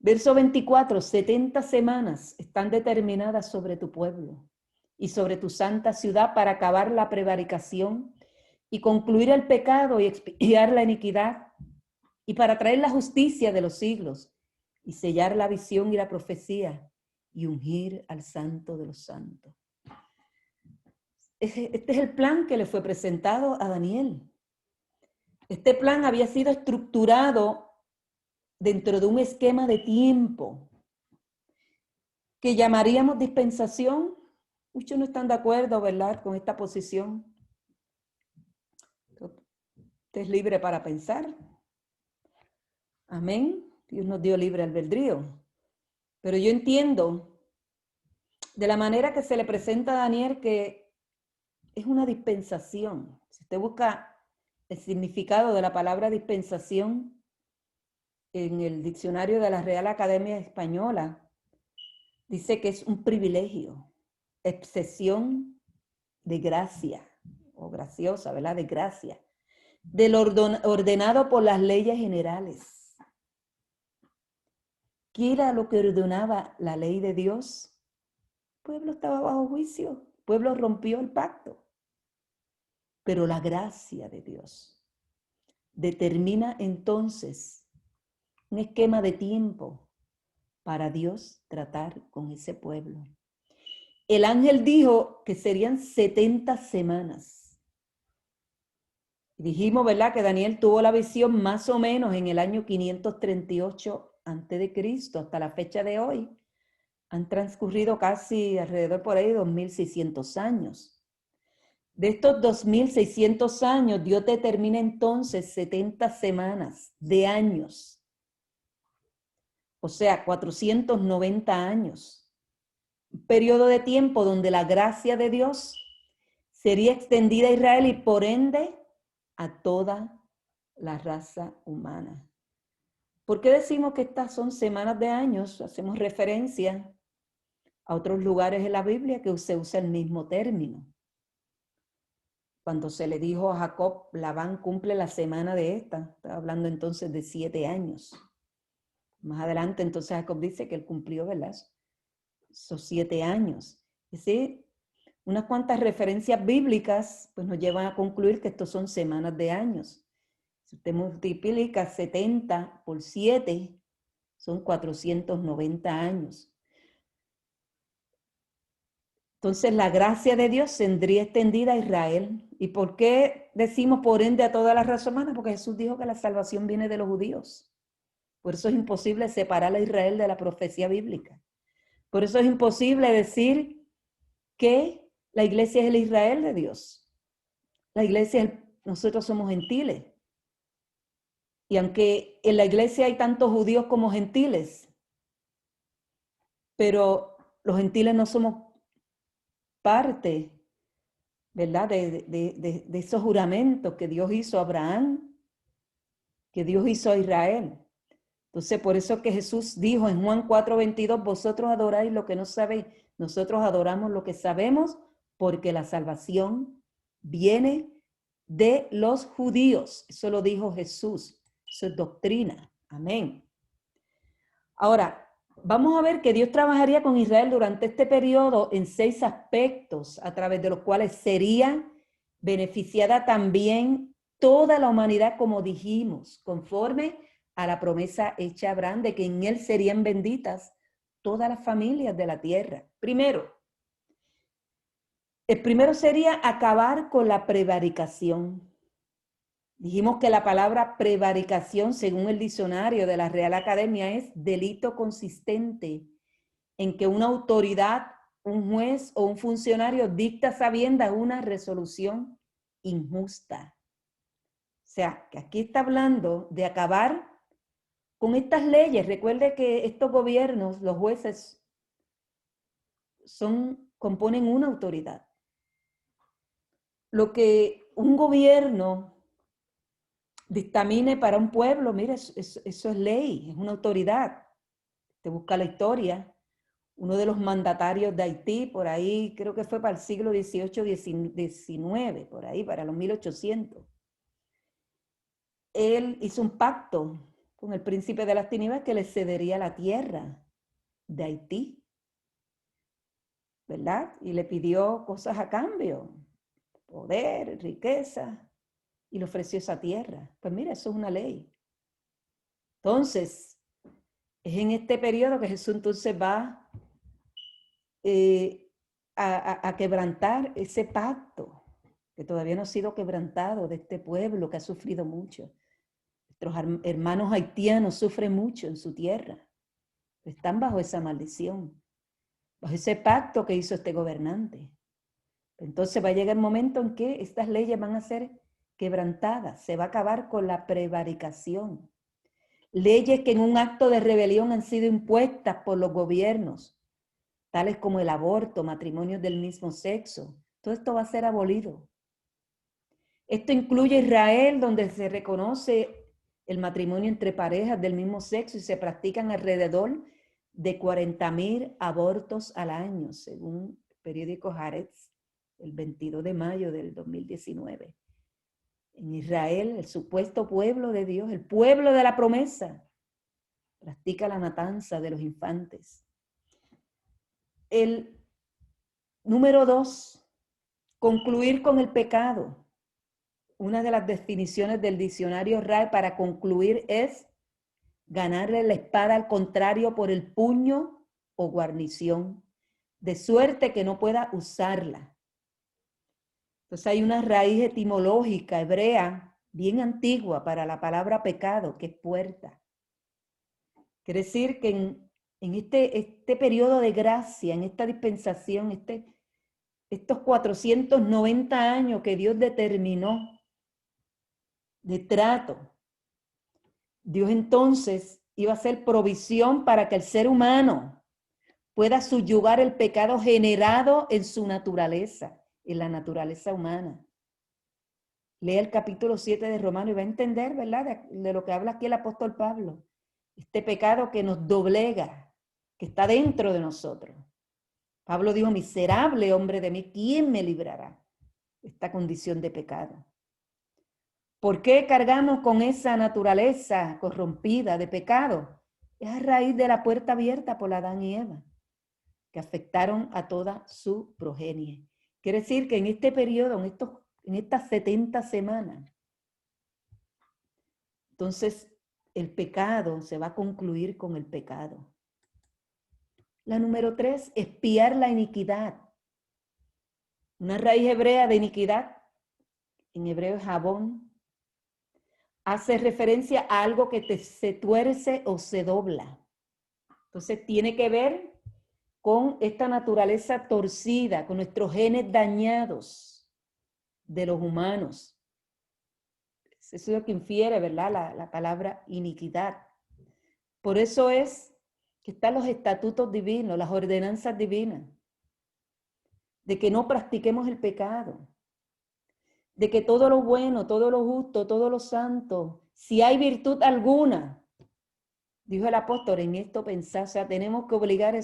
Speaker 1: Verso 24, 70 semanas están determinadas sobre tu pueblo y sobre tu santa ciudad para acabar la prevaricación y concluir el pecado y expiar la iniquidad y para traer la justicia de los siglos y sellar la visión y la profecía y ungir al santo de los santos. Este es el plan que le fue presentado a Daniel. Este plan había sido estructurado dentro de un esquema de tiempo que llamaríamos dispensación. Muchos no están de acuerdo, ¿verdad?, con esta posición. Usted es libre para pensar. Amén. Dios nos dio libre albedrío. Pero yo entiendo de la manera que se le presenta a Daniel que es una dispensación. Si usted busca el significado de la palabra dispensación en el diccionario de la Real Academia Española, dice que es un privilegio, excepción de gracia, o graciosa, ¿verdad? De gracia, del ordenado por las leyes generales. ¿Qué era lo que ordenaba la ley de Dios? El pueblo estaba bajo juicio, el pueblo rompió el pacto. Pero la gracia de Dios determina entonces un esquema de tiempo para Dios tratar con ese pueblo. El ángel dijo que serían 70 semanas. Dijimos, ¿verdad?, que Daniel tuvo la visión más o menos en el año 538 a.C. hasta la fecha de hoy. Han transcurrido casi alrededor por ahí 2600 años. De estos 2600 años, Dios determina entonces 70 semanas de años. O sea, 490 años. Un periodo de tiempo donde la gracia de Dios sería extendida a Israel y por ende a toda la raza humana. ¿Por qué decimos que estas son semanas de años? Hacemos referencia a otros lugares en la Biblia que se usa el mismo término. Cuando se le dijo a Jacob, Labán cumple la semana de esta, está hablando entonces de 7 años. Más adelante entonces Jacob dice que él cumplió, ¿verdad?, esos 7 años. Es decir, unas cuantas referencias bíblicas pues nos llevan a concluir que estos son semanas de años. Si usted multiplica 70 por 7, son 490 años. Entonces la gracia de Dios tendría extendida a Israel. ¿Y por qué decimos por ende a toda la raza humana? Porque Jesús dijo que la salvación viene de los judíos. Por eso es imposible separar a Israel de la profecía bíblica. Por eso es imposible decir que la iglesia es el Israel de Dios. La iglesia, nosotros somos gentiles. Y aunque en la iglesia hay tantos judíos como gentiles, pero los gentiles no somos parte, ¿verdad?, de esos juramentos que Dios hizo a Abraham, que Dios hizo a Israel. Entonces, por eso que Jesús dijo en Juan 4:22, vosotros adoráis lo que no sabéis, nosotros adoramos lo que sabemos, porque la salvación viene de los judíos. Eso lo dijo Jesús. Eso es doctrina. Amén. Ahora, vamos a ver que Dios trabajaría con Israel durante este periodo en 6 aspectos, a través de los cuales sería beneficiada también toda la humanidad, como dijimos, conforme a la promesa hecha a Abraham de que en él serían benditas todas las familias de la tierra. Primero, el primero sería acabar con la prevaricación. Dijimos que la palabra prevaricación, según el diccionario de la Real Academia, es delito consistente en que una autoridad, un juez o un funcionario dicta sabiendas una resolución injusta. O sea, que aquí está hablando de acabar con estas leyes. Recuerde que estos gobiernos, los jueces, componen una autoridad. Lo que un gobierno dictamine para un pueblo, mire, eso es ley, es una autoridad. Te busca la historia. Uno de los mandatarios de Haití, por ahí, creo que fue para el siglo XVIII, XIX, por ahí, para los 1800. Él hizo un pacto con el príncipe de las tinieblas que le cedería la tierra de Haití, ¿verdad? Y le pidió cosas a cambio, poder, riqueza, y le ofreció esa tierra. Pues mira, eso es una ley. Entonces, es en este periodo que Jesús entonces va a quebrantar ese pacto que todavía no ha sido quebrantado de este pueblo que ha sufrido mucho. Nuestros hermanos haitianos sufren mucho en su tierra. Están bajo esa maldición, bajo ese pacto que hizo este gobernante. Entonces va a llegar el momento en que estas leyes van a ser quebrantadas. Se va a acabar con la prevaricación. Leyes que en un acto de rebelión han sido impuestas por los gobiernos, tales como el aborto, matrimonios del mismo sexo. Todo esto va a ser abolido. Esto incluye Israel, donde se reconoce el matrimonio entre parejas del mismo sexo y se practican alrededor de 40,000 abortos al año, según el periódico Haaretz, el 22 de mayo del 2019. En Israel, el supuesto pueblo de Dios, el pueblo de la promesa, practica la matanza de los infantes. El número 2, concluir con el pecado. Una de las definiciones del diccionario RAE para concluir es ganarle la espada al contrario por el puño o guarnición, de suerte que no pueda usarla. Entonces hay una raíz etimológica hebrea bien antigua para la palabra pecado, que es puerta. Quiere decir que en este periodo de gracia, en esta dispensación, estos 490 años que Dios determinó de trato, Dios entonces iba a hacer provisión para que el ser humano pueda subyugar el pecado generado en su naturaleza, en la naturaleza humana. Lea el capítulo 7 de Romanos y va a entender, ¿verdad?, de lo que habla aquí el apóstol Pablo. Este pecado que nos doblega, que está dentro de nosotros. Pablo dijo, miserable hombre de mí, ¿quién me librará de esta condición de pecado? ¿Por qué cargamos con esa naturaleza corrompida de pecado? Es a raíz de la puerta abierta por Adán y Eva, que afectaron a toda su progenie. Quiere decir que en este periodo, en estas 70 semanas, entonces el pecado se va a concluir con el pecado. La número 3, expiar la iniquidad. Una raíz hebrea de iniquidad, en hebreo es jabón, hace referencia a algo que se tuerce o se dobla. Entonces tiene que ver con esta naturaleza torcida, con nuestros genes dañados de los humanos. Eso es lo que infiere, ¿verdad?, la palabra iniquidad. Por eso es que están los estatutos divinos, las ordenanzas divinas, de que no practiquemos el pecado, de que todo lo bueno, todo lo justo, todo lo santo, si hay virtud alguna, dijo el apóstol, en esto pensar, o sea, tenemos que obligar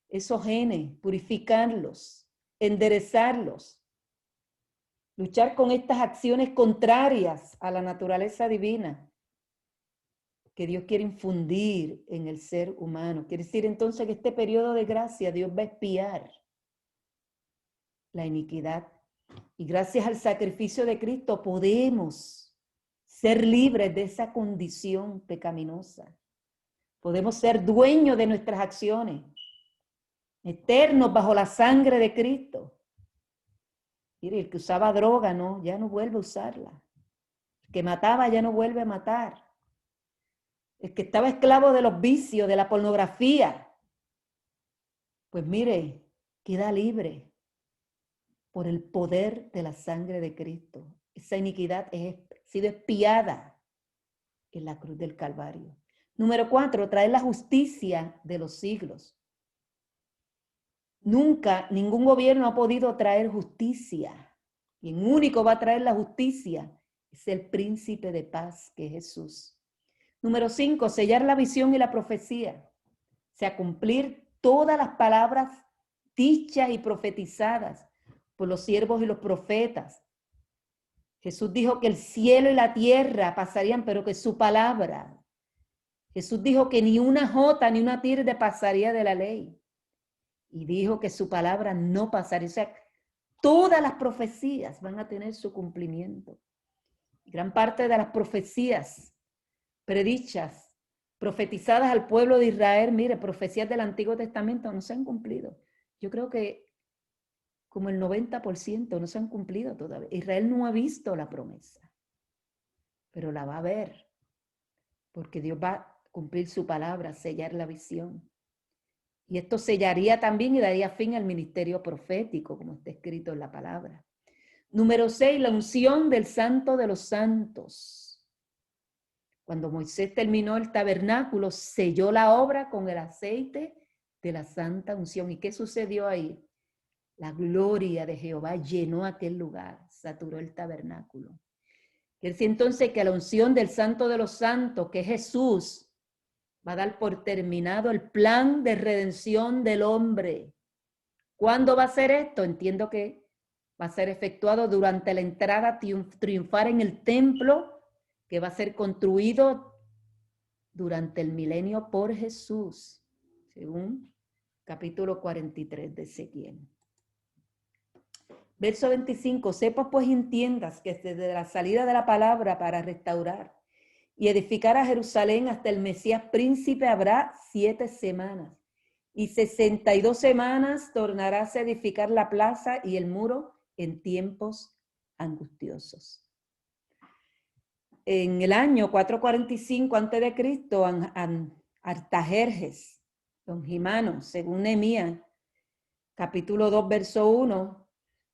Speaker 1: esos genes, purificarlos, enderezarlos, luchar con estas acciones contrarias a la naturaleza divina que Dios quiere infundir en el ser humano. Quiere decir entonces que este periodo de gracia Dios va a expiar la iniquidad. Y gracias al sacrificio de Cristo podemos ser libres de esa condición pecaminosa. Podemos ser dueños de nuestras acciones, eternos bajo la sangre de Cristo. Mire, el que usaba droga, no, ya no vuelve a usarla. El que mataba ya no vuelve a matar. El que estaba esclavo de los vicios, de la pornografía, pues mire, queda libre por el poder de la sangre de Cristo. Esa iniquidad ha sido expiada en la cruz del Calvario. Número 4, traer la justicia de los siglos. Nunca ningún gobierno ha podido traer justicia. Quien único va a traer la justicia Es el príncipe de paz que es Jesús. Número 5, sellar la visión y la profecía. O sea, cumplir todas las palabras dichas y profetizadas por los siervos y los profetas. Jesús dijo que el cielo y la tierra pasarían, pero que su palabra. Jesús dijo que ni una jota ni una tilde pasaría de la ley. Y dijo que su palabra no pasaría. O sea, todas las profecías van a tener su cumplimiento. Gran parte de las profecías predichas, profetizadas al pueblo de Israel, mire, profecías del Antiguo Testamento no se han cumplido. Yo creo que como el 90% no se han cumplido todavía. Israel no ha visto la promesa, pero la va a ver, porque Dios va a cumplir su palabra, sellar la visión. Y esto sellaría también y daría fin al ministerio profético, como está escrito en la palabra. Número 6, la unción del Santo de los Santos. Cuando Moisés terminó el tabernáculo, selló la obra con el aceite de la santa unción. ¿Y qué sucedió ahí? La gloria de Jehová llenó aquel lugar, saturó el tabernáculo. Quiere decir entonces que la unción del Santo de los Santos, que es Jesús, va a dar por terminado el plan de redención del hombre. ¿Cuándo va a ser esto? Entiendo que va a ser efectuado durante la entrada triunfal en el templo, que va a ser construido durante el milenio por Jesús, según capítulo 43 de Ezequiel. Verso 25, sepa pues y entiendas que desde la salida de la palabra para restaurar y edificar a Jerusalén hasta el Mesías príncipe habrá 7 semanas, y 62 semanas tornarás a edificar la plaza y el muro en tiempos angustiosos. En el año 445 a.C., Artajerjes, Longimano, según Nehemías, capítulo 2, verso 1,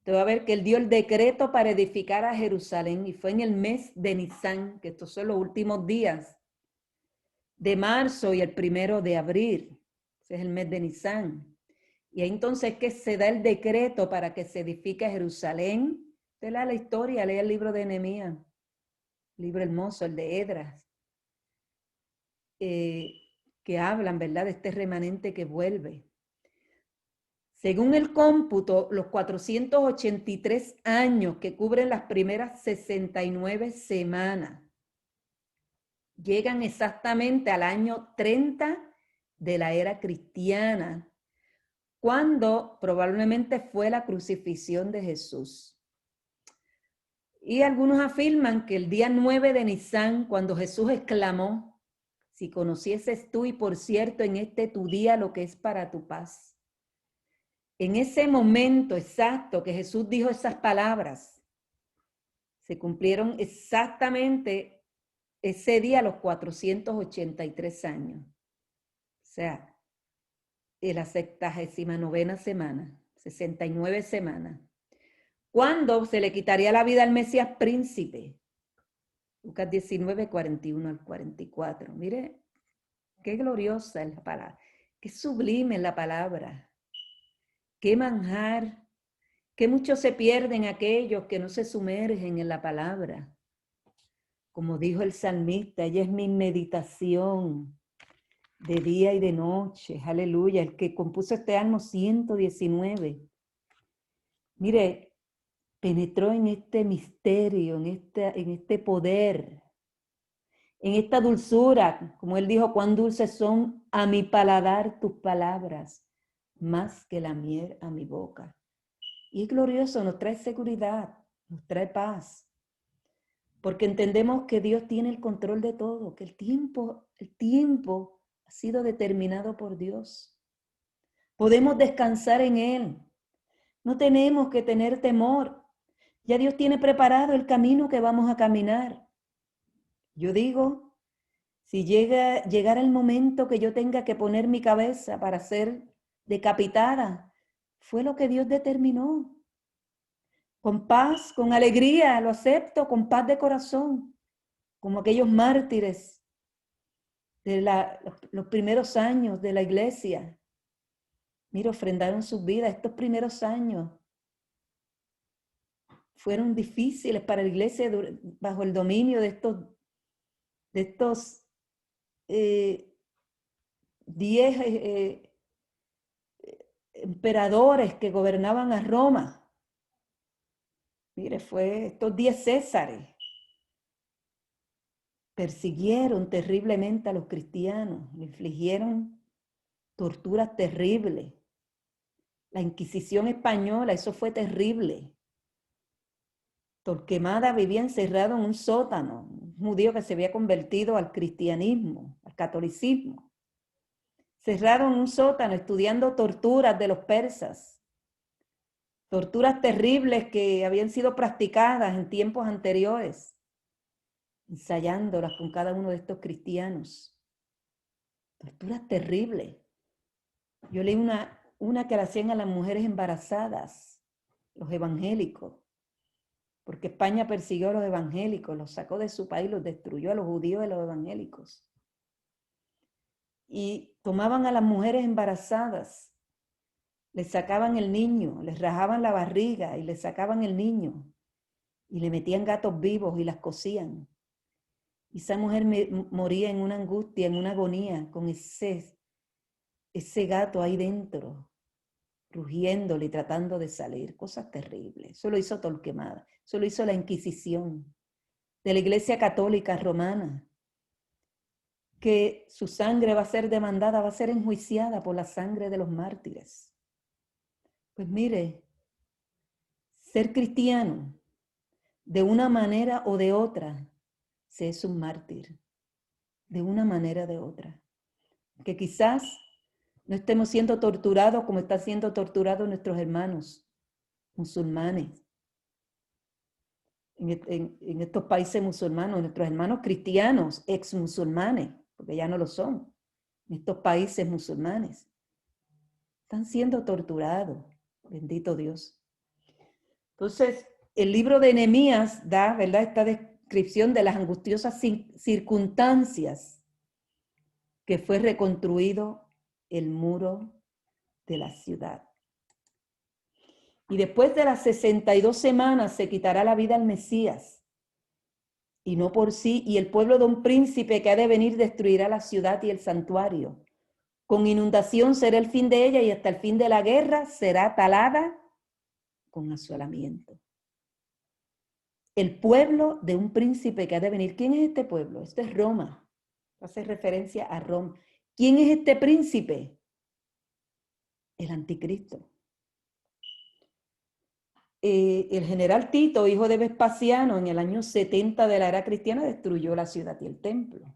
Speaker 1: te va a ver que él dio el decreto para edificar a Jerusalén y fue en el mes de Nisán, que estos son los últimos días de marzo y el 1 de abril. Ese es el mes de Nisán. Y ahí entonces es que se da el decreto para que se edifique Jerusalén. Usted lea la historia, lea el libro de Nehemías. Libro hermoso, el de Esdras, que hablan, ¿verdad?, de este remanente que vuelve. Según el cómputo, los 483 años que cubren las primeras 69 semanas llegan exactamente al año 30 de la era cristiana, cuando probablemente fue la crucifixión de Jesús. Y algunos afirman que el día 9 de Nisán, cuando Jesús exclamó, si conocieses tú y por cierto en este tu día lo que es para tu paz. En ese momento exacto que Jesús dijo esas palabras, se cumplieron exactamente ese día los 483 años. O sea, en la 69ª semana, 69 semanas. ¿Cuándo se le quitaría la vida al Mesías príncipe? Lucas 19, 41 al 44. Mire, qué gloriosa es la palabra, qué sublime es la palabra, qué manjar, que muchos se pierden aquellos que no se sumergen en la palabra. Como dijo el salmista, ella es mi meditación de día y de noche, aleluya, el que compuso este Salmo 119. Mire, penetró en este misterio, en este poder, en esta dulzura, como él dijo, cuán dulces son a mi paladar tus palabras, más que la miel a mi boca. Y es glorioso, nos trae seguridad, nos trae paz, porque entendemos que Dios tiene el control de todo, que el tiempo ha sido determinado por Dios. Podemos descansar en Él, no tenemos que tener temor. Ya Dios tiene preparado el camino que vamos a caminar. Yo digo, si llegara el momento que yo tenga que poner mi cabeza para ser decapitada, fue lo que Dios determinó. Con paz, con alegría, lo acepto, con paz de corazón, como aquellos mártires de los primeros años de la iglesia. Mira, ofrendaron sus vidas estos primeros años. fueron difíciles para la iglesia bajo el dominio de estos 10 emperadores que gobernaban a Roma. Mire, fue estos 10 césares. Persiguieron terriblemente a los cristianos, le infligieron torturas terribles. La Inquisición española, eso fue terrible. Torquemada vivía encerrado en un sótano, un judío que se había convertido al cristianismo, al catolicismo. Cerrado en un sótano estudiando torturas de los persas. Torturas terribles que habían sido practicadas en tiempos anteriores, ensayándolas con cada uno de estos cristianos. Torturas terribles. Yo leí una que la hacían a las mujeres embarazadas, los evangélicos, porque España persiguió a los evangélicos, los sacó de su país, los destruyó a los judíos y a los evangélicos. Y tomaban a las mujeres embarazadas, les sacaban el niño, les rajaban la barriga y les sacaban el niño y le metían gatos vivos y las cocían. Y esa mujer moría en una angustia, en una agonía, con ese gato ahí dentro, rugiéndole y tratando de salir. Cosas terribles. Eso lo hizo Torquemada. Eso lo hizo la Inquisición de la Iglesia Católica Romana, que su sangre va a ser demandada, va a ser enjuiciada por la sangre de los mártires. Pues mire, ser cristiano, de una manera o de otra, se es un mártir. De una manera o de otra. Que quizás no estemos siendo torturados como están siendo torturados nuestros hermanos musulmanes. En estos países musulmanos, nuestros hermanos cristianos, ex musulmanes, porque ya no lo son, en estos países musulmanes, están siendo torturados, bendito Dios. Entonces, el libro de Nehemías da, ¿verdad?, esta descripción de las angustiosas circunstancias que fue reconstruido el muro de la ciudad. Y después de las 62 semanas se quitará la vida al Mesías, y no por sí, y el pueblo de un príncipe que ha de venir destruirá la ciudad y el santuario. Con inundación será el fin de ella, y hasta el fin de la guerra será talada con asolamiento. El pueblo de un príncipe que ha de venir. ¿Quién es este pueblo? Este es Roma. Hace referencia a Roma. ¿Quién es este príncipe? El anticristo. El general Tito, hijo de Vespasiano, en el año 70 de la era cristiana, destruyó la ciudad y el templo.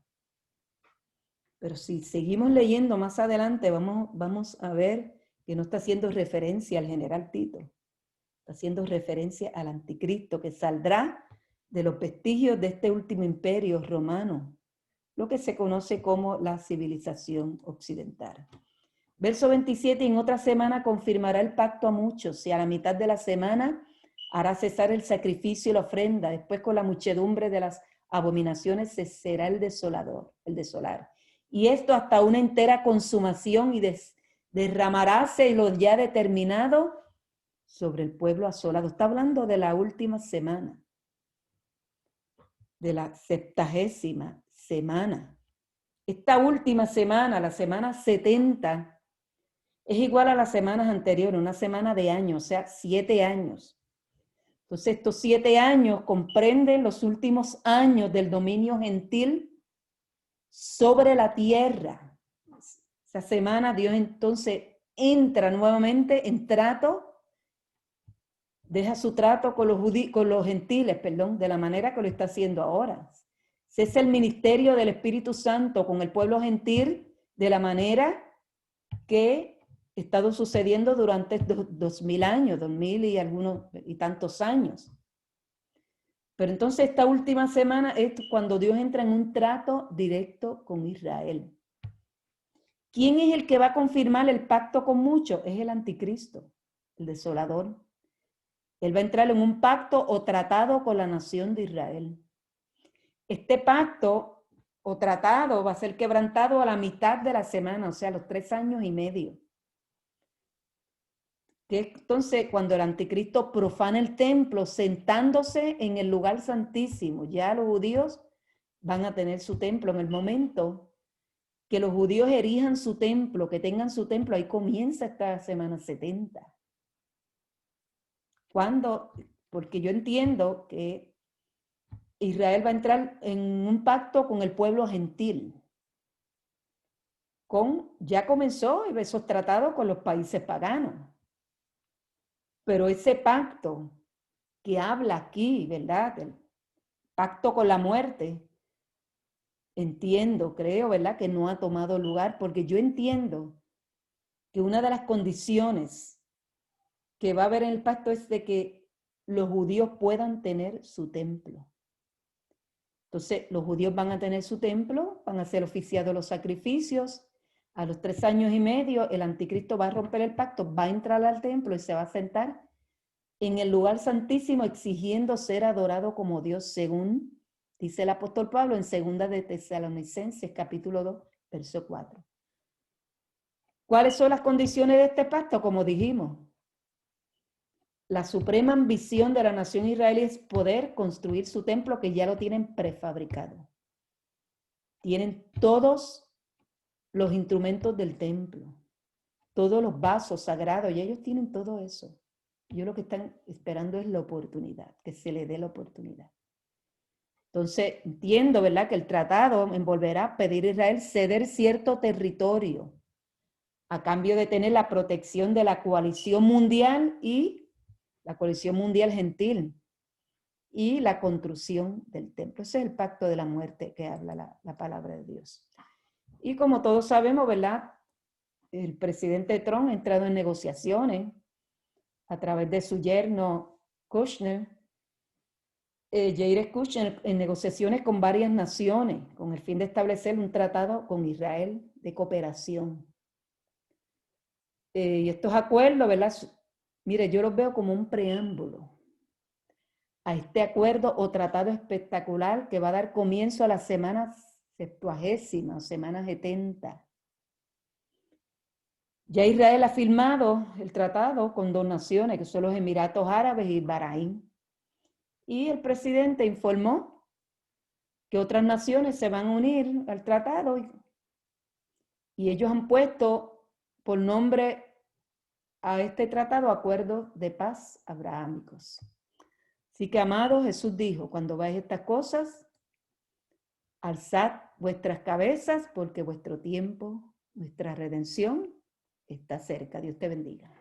Speaker 1: Pero si seguimos leyendo más adelante, vamos a ver que no está haciendo referencia al general Tito. Está haciendo referencia al anticristo que saldrá de los vestigios de este último imperio romano, lo que se conoce como la civilización occidental. Verso 27, en otra semana confirmará el pacto a muchos, y a la mitad de la semana hará cesar el sacrificio y la ofrenda. Después, con la muchedumbre de las abominaciones, cesará el desolar. Y esto hasta una entera consumación, y derramaráse lo ya determinado sobre el pueblo asolado. Está hablando de la última semana, de la 70ª semana. Esta última semana, la semana 70, es igual a las semanas anteriores, una semana de años, o sea, 7 años. Entonces, estos 7 años comprenden los últimos años del dominio gentil sobre la tierra. Esa semana Dios entonces entra nuevamente en trato, deja su trato con los gentiles, de la manera que lo está haciendo ahora. Ese es el ministerio del Espíritu Santo con el pueblo gentil, de la manera que ha estado sucediendo durante 2000 años, 2000 y algunos y tantos años. Pero entonces esta última semana es cuando Dios entra en un trato directo con Israel. ¿Quién es el que va a confirmar el pacto con muchos? Es el anticristo, el desolador. Él va a entrar en un pacto o tratado con la nación de Israel. Este pacto o tratado va a ser quebrantado a la mitad de la semana, o sea, los 3 años y medio. que entonces cuando el anticristo profana el templo, sentándose en el lugar santísimo, ya los judíos van a tener su templo. En el momento que los judíos erijan su templo, que tengan su templo, ahí comienza esta semana 70. ¿Cuándo? Porque yo entiendo que Israel va a entrar en un pacto con el pueblo gentil. Ya comenzó esos tratados con los países paganos. Pero ese pacto que habla aquí, ¿verdad? El pacto con la muerte, entiendo, creo, ¿verdad? Que no ha tomado lugar, porque yo entiendo que una de las condiciones que va a haber en el pacto es de que los judíos puedan tener su templo. Entonces, los judíos van a tener su templo, van a ser oficiados los sacrificios. A los 3 años y medio, el anticristo va a romper el pacto, va a entrar al templo y se va a sentar en el lugar santísimo exigiendo ser adorado como Dios, según dice el apóstol Pablo en 2 de Tesalonicenses, capítulo 2, verso 4. ¿Cuáles son las condiciones de este pacto? Como dijimos, la suprema ambición de la nación israelí es poder construir su templo, que ya lo tienen prefabricado. Tienen todos los instrumentos del templo, todos los vasos sagrados, y ellos tienen todo eso. Ellos lo que están esperando es la oportunidad, que se les dé la oportunidad. Entonces, entiendo, ¿verdad?, que el tratado envolverá a pedir a Israel ceder cierto territorio a cambio de tener la protección de la coalición mundial y la coalición mundial gentil y la construcción del templo. Ese es el pacto de la muerte que habla la palabra de Dios. Y como todos sabemos, ¿verdad?, el presidente Trump ha entrado en negociaciones a través de su yerno Kushner, Jared Kushner, en negociaciones con varias naciones con el fin de establecer un tratado con Israel de cooperación. Y estos acuerdos, ¿verdad? Mire, yo los veo como un preámbulo a este acuerdo o tratado espectacular que va a dar comienzo a la semana 70 o semana 70. Ya Israel ha firmado el tratado con 2 naciones, que son los Emiratos Árabes y Bahrein. Y el presidente informó que otras naciones se van a unir al tratado y ellos han puesto por nombre a este tratado Acuerdo de Paz Abrahámicos. Así que, amados, Jesús dijo, cuando veáis estas cosas, alzad vuestras cabezas porque vuestro tiempo, nuestra redención está cerca. Dios te bendiga.